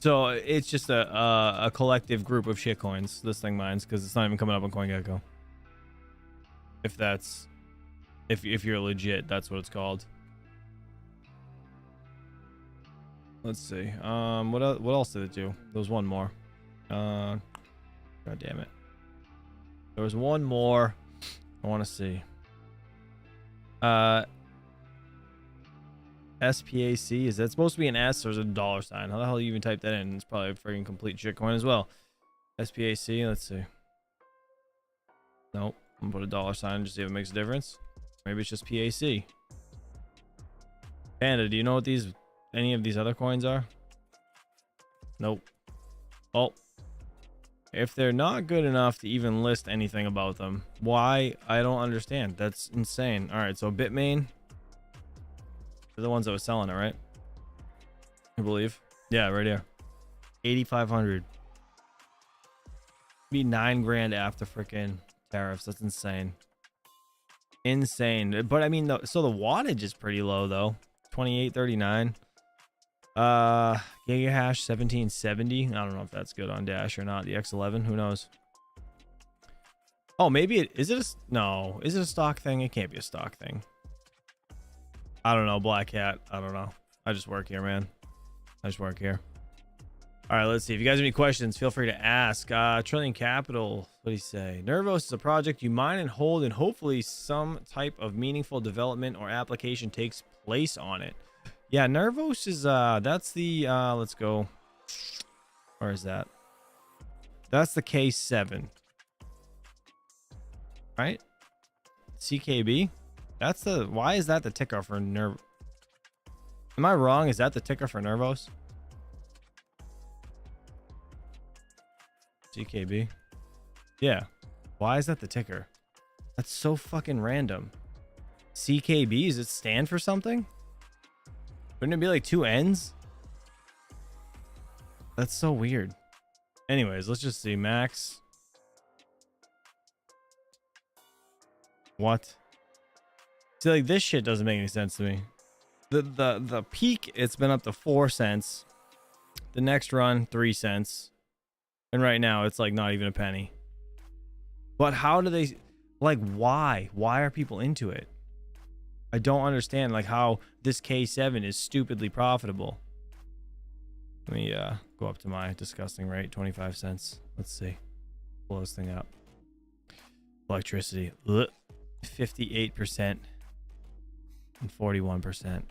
So it's just a collective group of shitcoins this thing mines, because it's not even coming up on CoinGecko. If you're legit, that's what it's called. Let's see. What else did it do? There was one more. God damn it. There was one more. I want to see. SPAC, is that supposed to be an S or is it a dollar sign? How the hell do you even type that in? It's probably a freaking complete shitcoin as well. SPAC, let's see. Nope. I'm gonna put a dollar sign just see if it makes a difference. Maybe it's just PAC. Panda, do you know what any of these other coins are? Nope. Oh. If they're not good enough to even list anything about them, why? I don't understand. That's insane. All right, so Bitmain. They're the ones that were selling it, right? I believe. Yeah, right here. 8,500. Be 9 grand after freaking tariffs. That's insane. Insane. But I mean, so the wattage is pretty low though. 2839. Gigahash 1770. I don't know if that's good on Dash or not. The X11, who knows? Oh, maybe it is. No, is it a stock thing? It can't be a stock thing. I don't know. Black Hat. I don't know. I just work here, man. I just work here. All right, let's see. If you guys have any questions, feel free to ask. Trillion Capital, what do you say? Nervos is a project you mine and hold, and hopefully some type of meaningful development or application takes place on it. Yeah, Nervos is, that's the, let's go. Where is that? That's the K7. Right? CKB? That's the, why is that the ticker for Nerv? Am I wrong? Is that the ticker for Nervos? CKB. Yeah. Why is that the ticker? That's so fucking random. CKB, does it stand for something? Wouldn't it be like 2 N's? That's so weird. Anyways, let's just see. Max. What? See, like, this shit doesn't make any sense to me. The peak, it's been up to 4 cents. The next run, 3 cents. And right now, it's like not even a penny. But how do they, like, why? Why are people into it? I don't understand, like, how this K7 is stupidly profitable. Let me go up to my disgusting rate, 25 cents. Let's see. Blow this thing up. Electricity, 58% and 41%.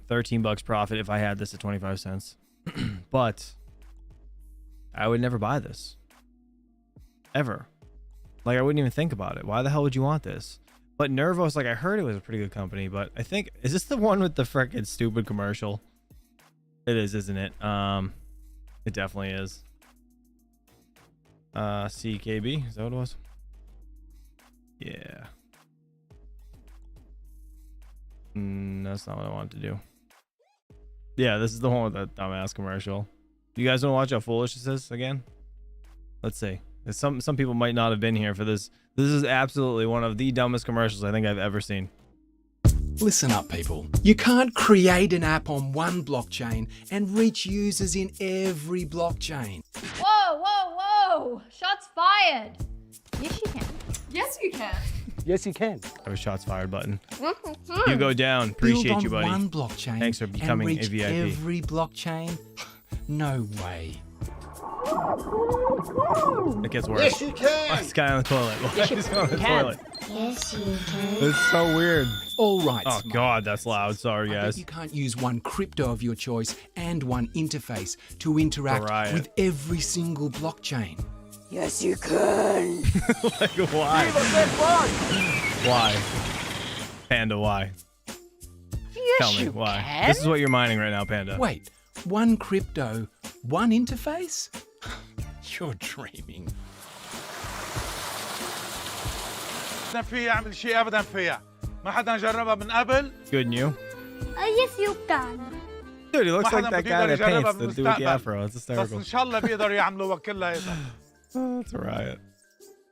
13 bucks profit if I had this at 25 cents. But I would never buy this. Ever. Like, I wouldn't even think about it. Why the hell would you want this? But Nervos, like, I heard it was a pretty good company, but I think, is this the one with the frickin' stupid commercial? It is, isn't it? It definitely is. CKB, is that what it was? Yeah. That's not what I wanted to do. Yeah, this is the one with that dumbass commercial. You guys want to watch how foolish this is again? Let's see. Some people might not have been here for this. This is absolutely one of the dumbest commercials I think I've ever seen. Listen up, people. You can't create an app on one blockchain and reach users in every blockchain. Whoa, whoa, whoa! Shots fired! Yes, you can. Yes, you can. Yes, you can. Have a shots fired button. You go down. Appreciate Build you, buddy. on one blockchain Thanks for becoming and reach a VIP. every blockchain? No way. It gets worse. Yes, you can. This guy on the toilet. Yes, He's on the can. toilet. Yes, you can. It's so weird. All right, Oh Smart. God, that's loud. Sorry, I bet guys. you can't use one crypto of your choice and one interface to interact Riot. with every single blockchain. Yes, you can. Like, why? Why? Panda, why? Tell me why. can. This is what you're mining right now, Panda. Wait, one crypto, one interface? You're dreaming. ابدا فيها اعمل شيء ابدا فيها ما حدا جربها من قبل Good and you? Yes, you can. Dude, he looks ما like حدا that بده guy يقدر that يجربها paints the dude with the بالمستقبل afro. It's بس hysterical. ان شاء الله بيقدروا يعملوها كلها ايضا. That's a riot.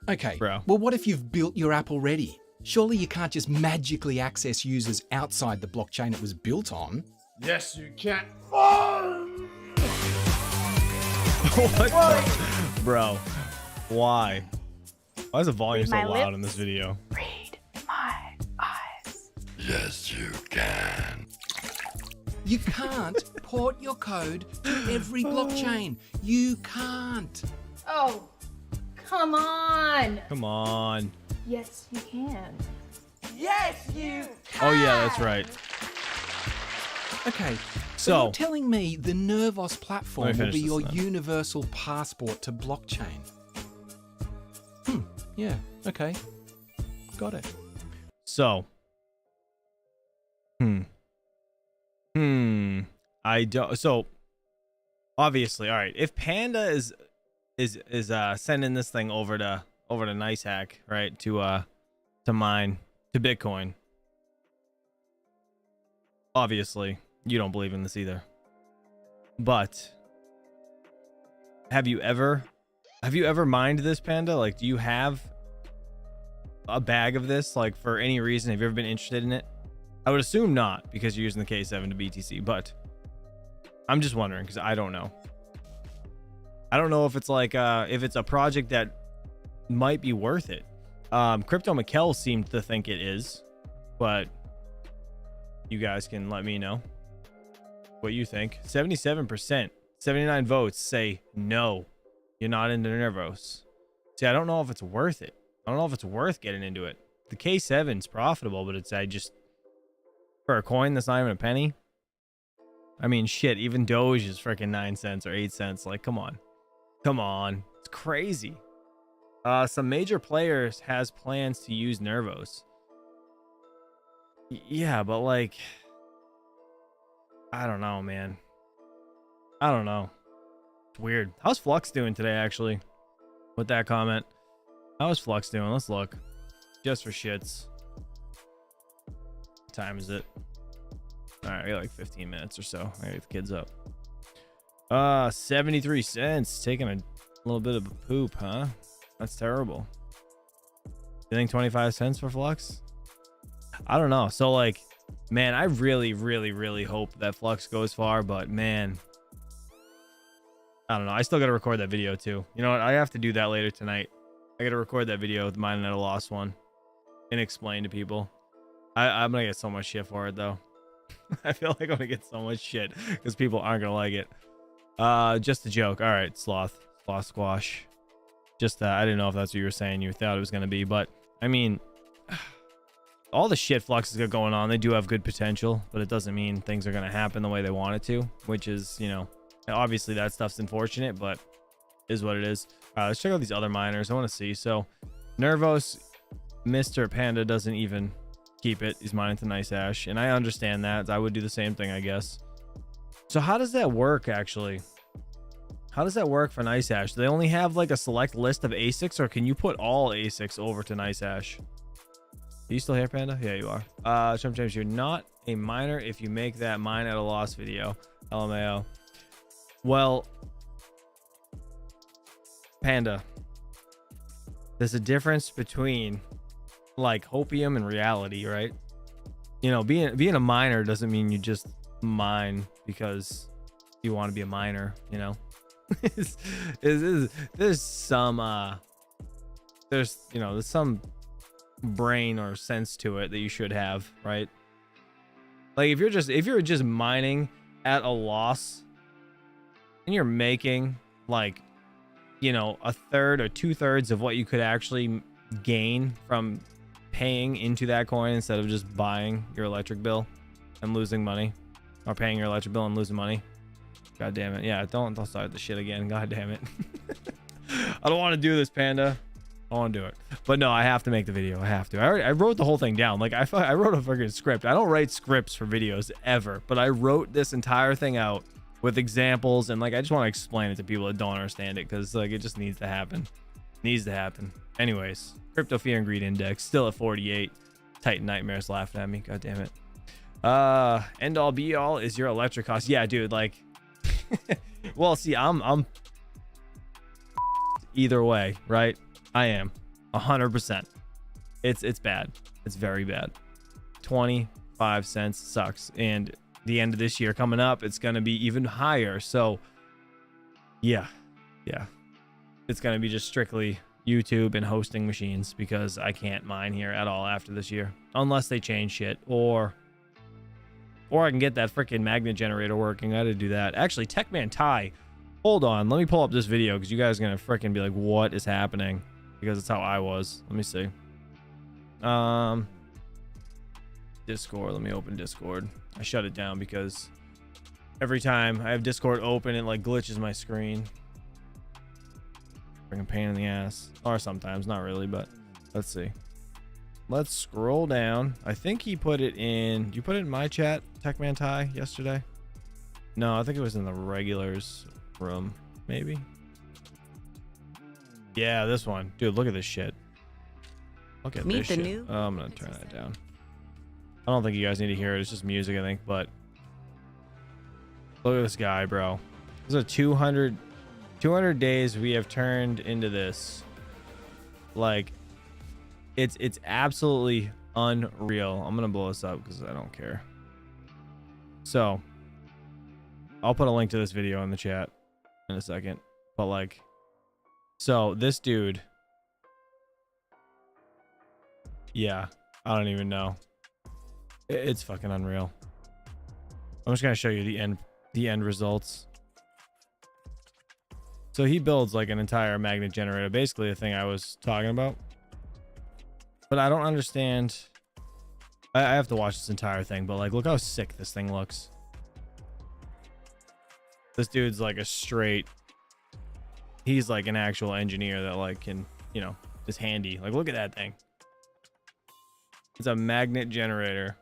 Okay, Bro. well, what if you've built your app already? Surely you can't just magically access users outside the blockchain it was built on. Yes, you can. What the? Bro, why? Why is the volume Read so my loud lips. in this video? Read my eyes. Yes, you can. You can't port your code to every blockchain. You can't. Oh, come on. Come on. Yes, you can. Yes, you Oh yeah, that's right. Okay, So- so you're telling me the NOOBS platform will finish be this your then. universal passport to blockchain? Yeah, okay. Got it. So, I don't. So, obviously, all right. If Panda is sending this thing over to NiceHack, right, to mine to Bitcoin. Obviously, you don't believe in this either. But have you ever mined this, Panda? Like, do you have a bag of this, like, for any reason? Have you ever been interested in it? I would assume not, because you're using the K7 to BTC, but I'm just wondering because I don't know. I don't know if it's like if it's a project that might be worth it. Crypto Mikkel seemed to think it is, but you guys can let me know what you think. 77%, 79 votes say no, you're not into Nervos. See, I don't know if it's worth it. I don't know if it's worth getting into it. The K7's profitable, but it's for a coin that's not even a penny. I mean, shit, even Doge is freaking 9 cents or 8 cents. Like, come on. Come on. It's crazy. Some major players has plans to use Nervos. Yeah, but like, I don't know, man. I don't know. It's weird. How's Flux doing today, actually? With that comment. How's Flux doing? Let's look. Just for shits. What time is it? Alright, we got like 15 minutes or so. I gotta get the kids up. 73 cents. Taking a little bit of a poop, huh? That's terrible. You think 25 cents for Flux? I don't know. So like, man, I really, really, really hope that Flux goes far, but man, I don't know. I still gotta record that video too. You know what? I have to do that later tonight. I gotta record that video with mine at a lost one and explain to people. I'm gonna get so much shit for it though. I feel like I'm gonna get so much shit because people aren't gonna like it. Just a joke. All right, sloth squash. Just I didn't know if that's what you were saying. You thought it was gonna be, but I mean, all the shit Flux has got going on, they do have good potential, but it doesn't mean things are gonna happen the way they want it to. Which is, you know, obviously that stuff's unfortunate, but is what it is. All right, let's check out these other miners. I want to see. So, Nervos, Mr. Panda doesn't even keep it. He's mining to NiceHash, and I understand that. I would do the same thing, I guess. So how does that work, actually? How does that work for NiceHash? Do they only have like a select list of ASICs, or can you put all ASICs over to NiceHash? Are you still here, Panda? Yeah, you are. Sometimes you're not a miner if you make that mine at a loss video. LMAO. Well, Panda, there's a difference between like hopium and reality, right? You know, being a miner doesn't mean you just mine because you want to be a miner, you know. There's some there's some brain or sense to it that you should have, right? Like if you're just mining at a loss and you're making like, you know, a third or 2/3 of what you could actually gain from paying into that coin instead of just buying your electric bill and losing money, or paying your electric bill and losing money. God damn it. Yeah, don't start the shit again. God damn it. I don't want to do this, Panda. I want to do it, but no, I have to make the video. I have to. I wrote the whole thing down. Like I wrote a freaking script. I don't write scripts for videos ever, but I wrote this entire thing out with examples, and like I just want to explain it to people that don't understand it, because like it just needs to happen. Needs to happen. Anyways, crypto fear and greed index still at 48. Titan nightmares laughing at me. God damn it. End all be all is your electric cost. Yeah, dude. Like, well, see, I'm either way, right? I am 100%. It's bad. It's very bad. 25 cents sucks, and the end of this year coming up, it's gonna be even higher. So yeah, it's gonna be just strictly YouTube and hosting machines, because I can't mine here at all after this year unless they change shit, or I can get that freaking magnet generator working. I had to do that. Actually, Techman Ty, hold on, let me pull up this video because you guys are gonna freaking be like, what is happening? Because it's how I was. Let me see. Discord. Let me open Discord. I shut it down because every time I have Discord open, it like glitches my screen. Bring a pain in the ass. Or sometimes, not really, but let's see. Let's scroll down. I think he put it in. You put it in my chat, Techman Ty, yesterday? No, I think it was in the regulars room, maybe. Yeah, this one. Dude, look at this shit. Look at this shit. Oh, I'm gonna turn that down. I don't think you guys need to hear it. It's just music, I think, but look at this guy, bro. This is a 200 days we have turned into this. Like, it's absolutely unreal. I'm gonna blow this up because I don't care. So I'll put a link to this video in the chat in a second. But like, so this dude, yeah, I don't even know. It's fucking unreal. I'm just gonna show you the end results. So he builds like an entire magnet generator, basically the thing I was talking about. But I don't understand. I have to watch this entire thing, but like, look how sick this thing looks. This dude's like a straight, he's like an actual engineer that like can, you know, is handy. Like, look at that thing. It's a magnet generator.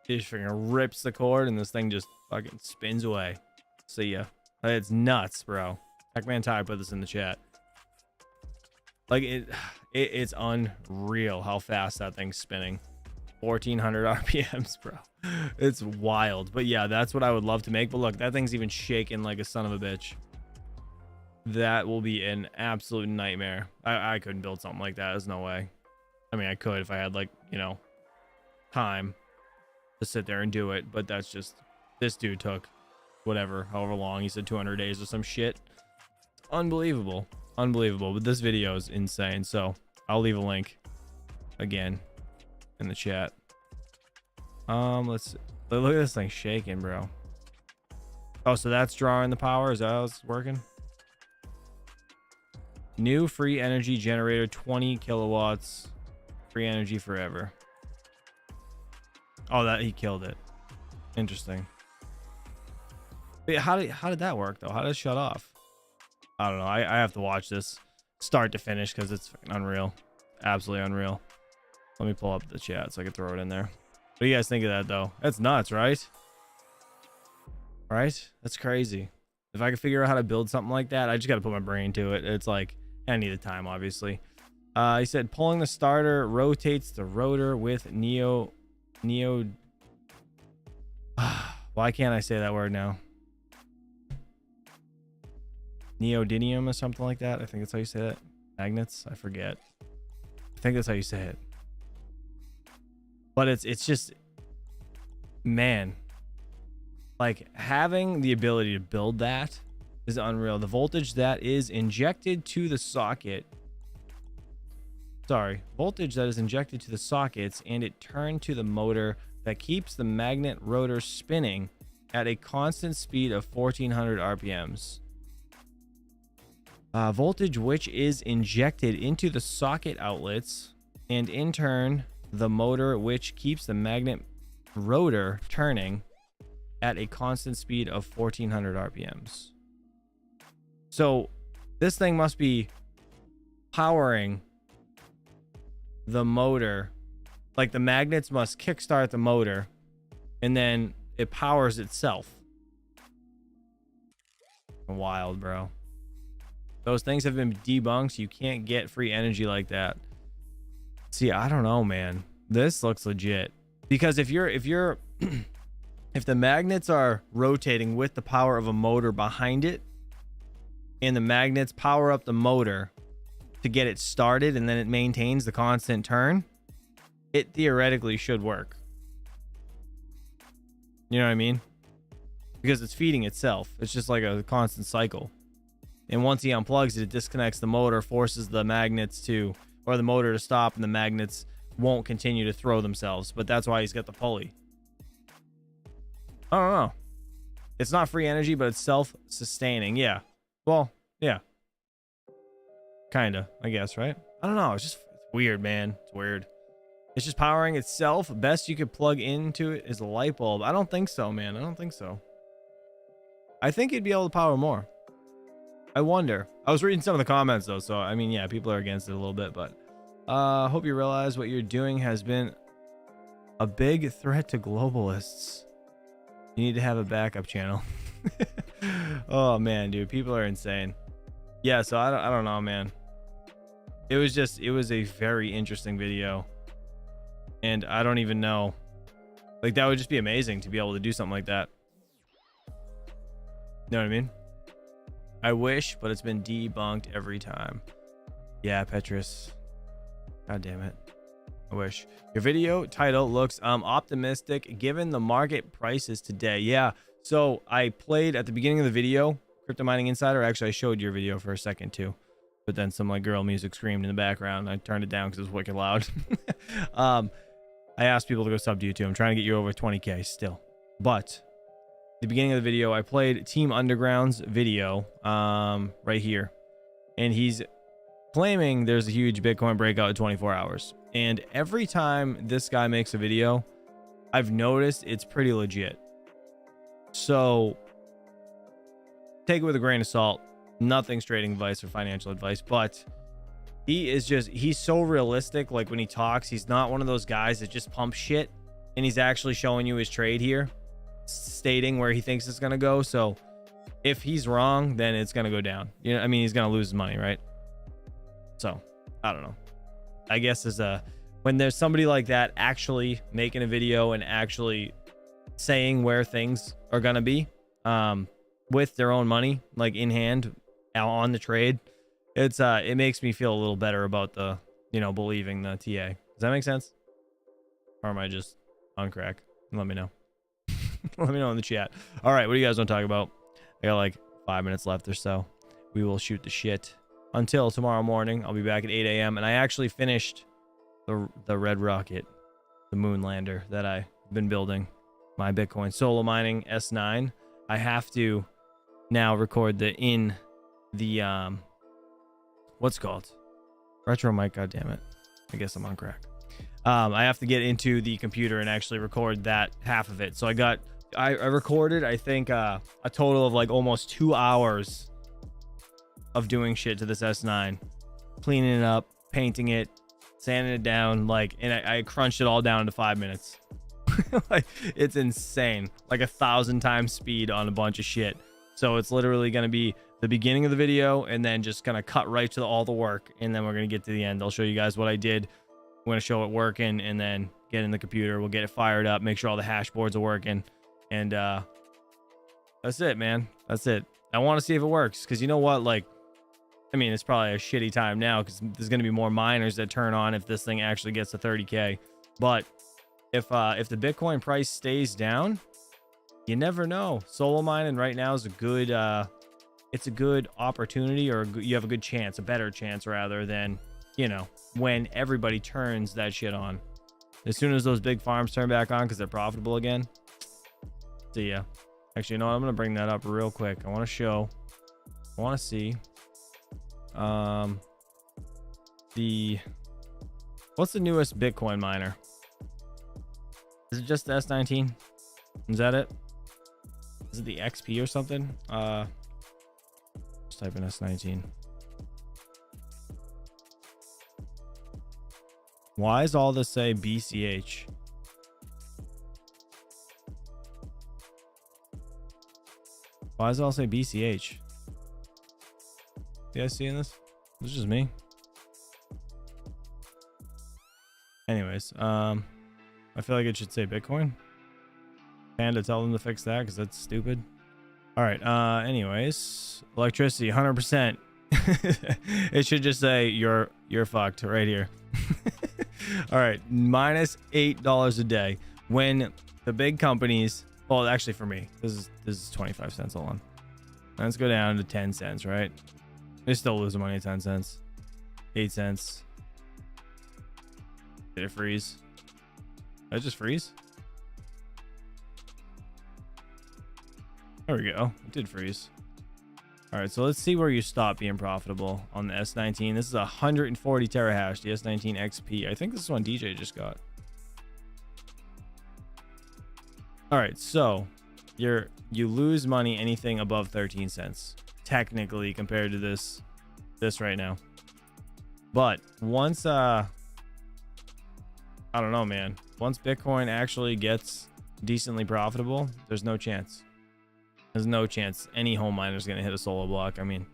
He just freaking rips the cord and this thing just fucking spins away. See ya. It's nuts, bro. Techman Ty put this in the chat. Like, it's unreal how fast that thing's spinning. 1400 RPMs, bro. It's wild. But yeah, that's what I would love to make. But look, that thing's even shaking like a son of a bitch. That will be an absolute nightmare. I couldn't build something like that. There's no way. I mean, I could if I had, like, you know, time to sit there and do it. But that's just, this dude took whatever, however long. He said 200 days or some shit. Unbelievable. Unbelievable. But this video is insane. So I'll leave a link again in the chat. Let's see. Look at this thing shaking, bro. Oh, so that's drawing the power. Is that how it's working? New free energy generator, 20 kilowatts. Free energy forever. Oh, that he killed it. Interesting. Wait, how did that work though? How did it shut off? I don't know. I have to watch this start to finish because it's fucking unreal. Absolutely unreal. Let me pull up the chat so I can throw it in there. What do you guys think of that though? That's nuts, right? Right? That's crazy. If I could figure out how to build something like that, I just got to put my brain to it. It's like, I need the time, obviously. He said pulling the starter rotates the rotor with neo. Why can't I say that word now? Neodymium or something like that. I think that's how you say it. Magnets. I forget. I think that's how you say it. But it's just, man, like having the ability to build that is unreal. The voltage that is injected to the socket. Voltage that is injected to the sockets and it turned to the motor that keeps the magnet rotor spinning at a constant speed of 1400 RPMs. Voltage which is injected into the socket outlets and in turn the motor which keeps the magnet rotor turning at a constant speed of 1400 RPMs. So this thing must be powering the motor. Like the magnets must kickstart the motor and then it powers itself. Wild, bro. Those things have been debunked. You can't get free energy like that. See, I don't know, man. This looks legit. Because if the magnets are rotating with the power of a motor behind it, and the magnets power up the motor to get it started, and then it maintains the constant turn, it theoretically should work. You know what I mean? Because it's feeding itself. It's just like a constant cycle. And once he unplugs it, it disconnects the motor, forces the magnets to, or the motor to stop, and the magnets won't continue to throw themselves. But that's why he's got the pulley. I don't know. It's not free energy, but it's self-sustaining. Yeah. Well, yeah. Kinda, I guess, right? I don't know. It's just, it's weird, man. It's weird. It's just powering itself. Best you could plug into it is a light bulb. I don't think so, man. I don't think so. I think you'd be able to power more. I wonder. I was reading some of the comments though, so I mean, yeah, people are against it a little bit, but hope you realize what you're doing has been a big threat to globalists. You need to have a backup channel. Oh man, dude, people are insane. Yeah, so I don't know, man. It was a very interesting video, and I don't even know, like, that would just be amazing to be able to do something like that. You know what I mean? I wish, but it's been debunked every time. Yeah, Petrus. God damn it. I wish. Your video title looks optimistic given the market prices today. Yeah, so I played at the beginning of the video, Crypto Mining Insider. Actually, I showed your video for a second too, but then some like girl music screamed in the background. I turned it down because it was wicked loud. I asked people to go sub to YouTube. I'm trying to get you over 20k still, but the beginning of the video, I played Team Underground's video right here, and he's claiming there's a huge Bitcoin breakout in 24 hours. And every time this guy makes a video, I've noticed it's pretty legit. So take it with a grain of salt. Nothing's trading advice or financial advice, but he's so realistic. Like when he talks, he's not one of those guys that just pumps shit, and he's actually showing you his trade here, stating where he thinks it's going to go. So if he's wrong, then it's going to go down. You know, I mean, he's going to lose his money, right? So I don't know. I guess when there's somebody like that actually making a video and actually saying where things are going to be with their own money, like in hand on the trade, it makes me feel a little better about the, you know, believing the TA. Does that make sense? Or am I just on crack? Let me know. Let me know in the chat. All right, what do you guys want to talk about? I got like 5 minutes left or so. We will shoot the shit until tomorrow morning. I'll be back at 8 a.m. And I actually finished the red rocket, the moon lander that I've been building, my Bitcoin solo mining S9. I have to now record the what's it called? Retro mic, god damn it. I guess I'm on crack. I have to get into the computer and actually record that half of it. So I recorded, I think, a total of like almost 2 hours of doing shit to this S9, cleaning it up, painting it, sanding it down, like, and I crunched it all down into 5 minutes. Like, it's insane, like 1,000 times speed on a bunch of shit. So it's literally going to be the beginning of the video and then just kind of cut right to all the work, and then we're going to get to the end. I'll show you guys what I did. I'm going to show it working, and then get in the computer. We'll get it fired up, make sure all the hash boards are working, and that's it, man. That's it. I want to see if it works, because you know what, like, I mean, it's probably a shitty time now because there's going to be more miners that turn on if this thing actually gets to 30k. But if the Bitcoin price stays down, you never know. Solo mining right now is a good it's a good opportunity, or you have a good chance, a better chance rather than, you know, when everybody turns that shit on. As soon as those big farms turn back on because they're profitable again, see ya. Actually, you know what? I'm gonna bring that up real quick. I want to see what's the newest Bitcoin miner? Is it just the S19? Is that it? Is it the XP or something? Just type in S19. Why does all this say BCH? Why does it all say BCH? You guys seeing this? This is just me. Anyways, I feel like it should say Bitcoin. Panda, tell them to fix that because that's stupid. All right. Anyways, electricity 100%. It should just say you're fucked right here. All right, minus $8 a day. When the big companies, well, actually for me, this is 25 cents. Hold on. Let's go down to 10 cents, right? They're still losing money at 10 cents. 8 cents. Did it freeze? Did it just freeze? There we go. It did freeze. All right, so let's see where you stop being profitable on the S19. This is 140 terahash, the S19 XP. I think this is one DJ just got. All right, so you lose money anything above 13 cents technically compared to this right now. But once I don't know, man. Once Bitcoin actually gets decently profitable, there's no chance. There's no chance any home miner is going to hit a solo block. I mean,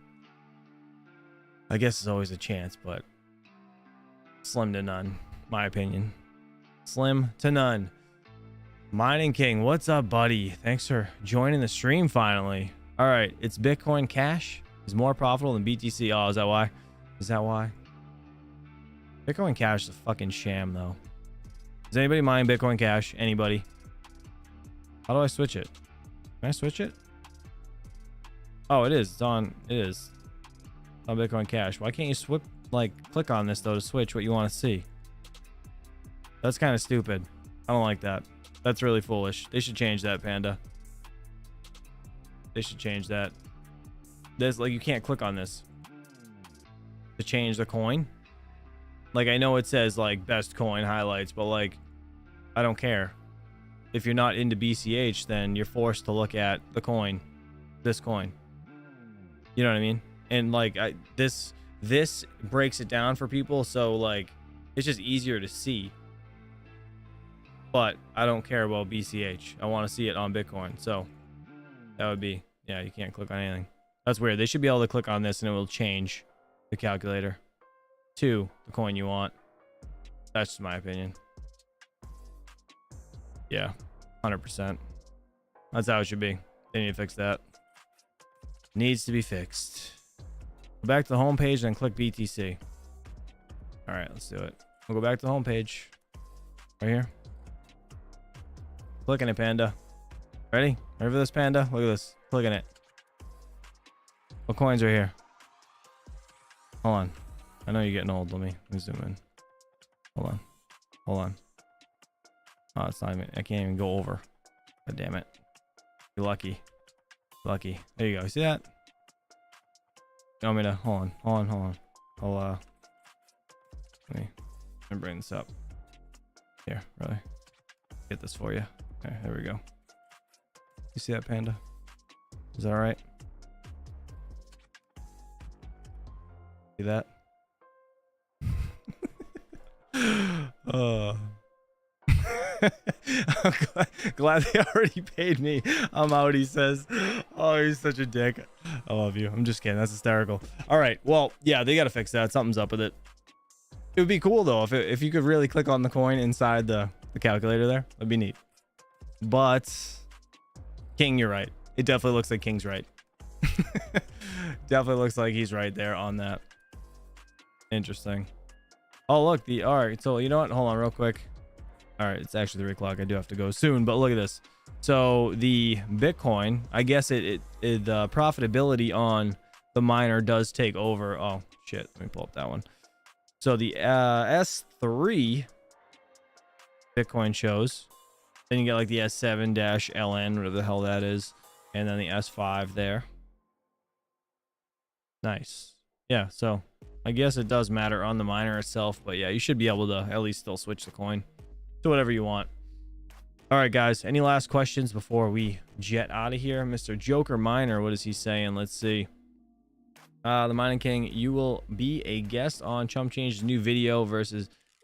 I guess there's always a chance, but slim to none, my opinion. Slim to none. Mining King, what's up, buddy? Thanks for joining the stream finally. All right, it's Bitcoin Cash is more profitable than BTC. Oh, is that why? Is that why? Bitcoin Cash is a fucking sham, though. Does anybody mine Bitcoin Cash? Anybody? How do I switch it? Can I switch it? Oh, it is. It's on. It is. It's on Bitcoin Cash. Why can't you click on this though to switch what you want to see? That's kind of stupid. I don't like that. That's really foolish. They should change that, Panda. They should change that. This, like, you can't click on this to change the coin. Like, I know it says like best coin highlights, but like, I don't care. If you're not into BCH, then you're forced to look at the coin, this coin. You know what I mean? And like, this breaks it down for people, so like, it's just easier to see. But I don't care about BCH. I want to see it on Bitcoin. So that would be, yeah, you can't click on anything. That's weird. They should be able to click on this and it will change the calculator to the coin you want. That's just my opinion. Yeah, 100%. That's how it should be. They need to fix that. Needs to be fixed. Go back to the home page and click BTC. All right, let's do it. We'll go back to the home page. Right here. Clicking it, Panda. Ready? Ready for this, Panda? Look at this. Clicking it. What coins are here? Hold on. I know you're getting old. Let me zoom in. Hold on. Hold on. Oh, it's not even. I can't even go over. God damn it. You're lucky. Lucky. There you go. You see that? You want me to? Hold on. I'll let me bring this up. Here, really. Get this for you. Okay, there we go. You see that, Panda? Is that all right? See that? I'm glad they already paid me. I'm out, he says. Oh, he's such a dick. I love you. I'm just kidding. That's hysterical. All right. Well, yeah, they got to fix that. Something's up with it. It would be cool, though, if you could really click on the coin inside the calculator there. That'd be neat. But, King, you're right. It definitely looks like King's right. Definitely looks like he's right there on that. Interesting. Oh, look. All right. So, you know what? Hold on real quick. All right, it's actually 3 o'clock. I do have to go soon, but look at this. So the Bitcoin, I guess the profitability on the miner does take over. Oh shit, let me pull up that one. So the S3 Bitcoin shows. Then you get like the S7-LN, whatever the hell that is, and then the S5 there. Nice. Yeah, so I guess it does matter on the miner itself, but yeah, you should be able to at least still switch the coin to whatever you want. All right, guys, any last questions before we jet out of here? Mr. Joker Miner, what is he saying? Let's see. The Mining King, you will be a guest on Chump Change's new video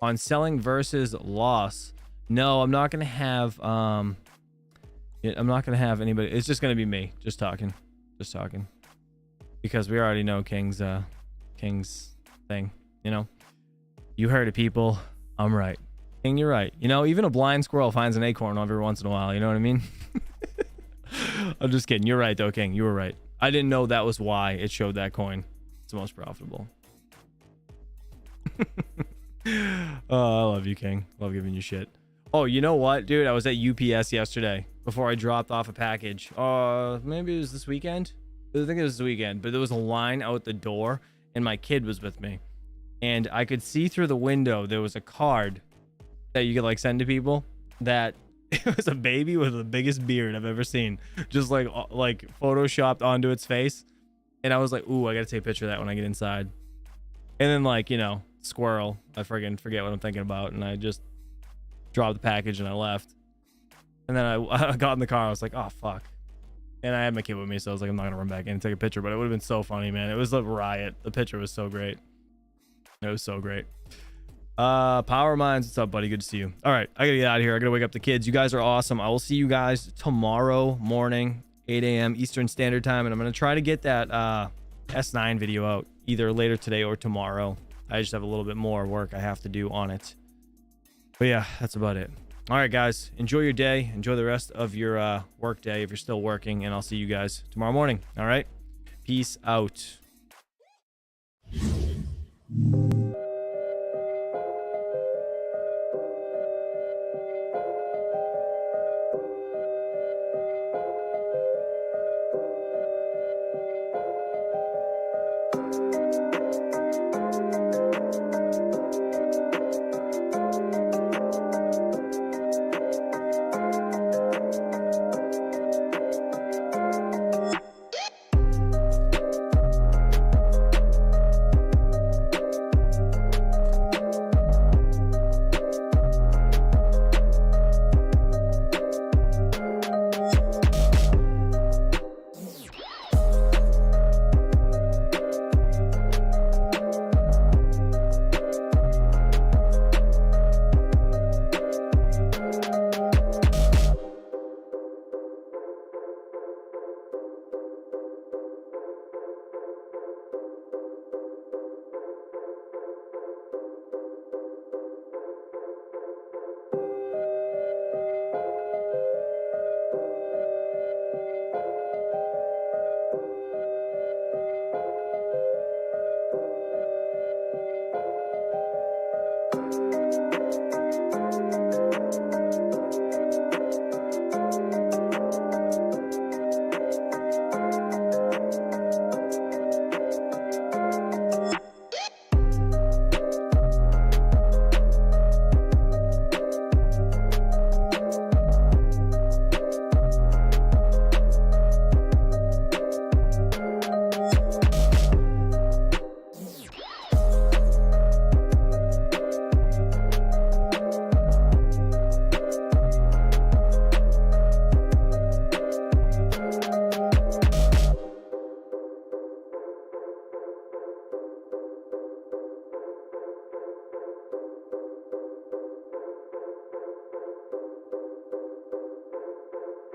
on selling versus loss. No, I'm not gonna have anybody. It's just gonna be me, just talking, because we already know King's thing. You know, you heard it, people. I'm right. King, you're right. You know, even a blind squirrel finds an acorn every once in a while. You know what I mean? I'm just kidding. You're right, though, King. You were right. I didn't know that was why it showed that coin. It's the most profitable. Oh, I love you, King. Love giving you shit. Oh, you know what, dude? I was at UPS yesterday before I dropped off a package. Maybe it was this weekend. I think it was this weekend, but there was a line out the door, and my kid was with me. And I could see through the window there was a card that you could like send to people that it was a baby with the biggest beard I've ever seen, just like photoshopped onto its face. And I was like, ooh, I gotta take a picture of that when I get inside. And then, like, you know, squirrel, I friggin' forget what I'm thinking about, and I just dropped the package and I left. And then I got in the car. I was like, oh fuck. And I had my kid with me, so I was like, I'm not gonna run back in and take a picture. But it would have been so funny, man. It was a riot. The picture was so great. It was so great. Power Minds, what's up, buddy? Good to see you. All right, I gotta get out of here. I gotta wake up the kids. You guys are awesome. I will see you guys tomorrow morning, 8 a.m. Eastern Standard Time, and I'm gonna try to get that S9 video out either later today or tomorrow. I just have a little bit more work I have to do on it. But yeah, that's about it. All right, guys, enjoy your day. Enjoy the rest of your work day if you're still working, and I'll see you guys tomorrow morning. All right, peace out.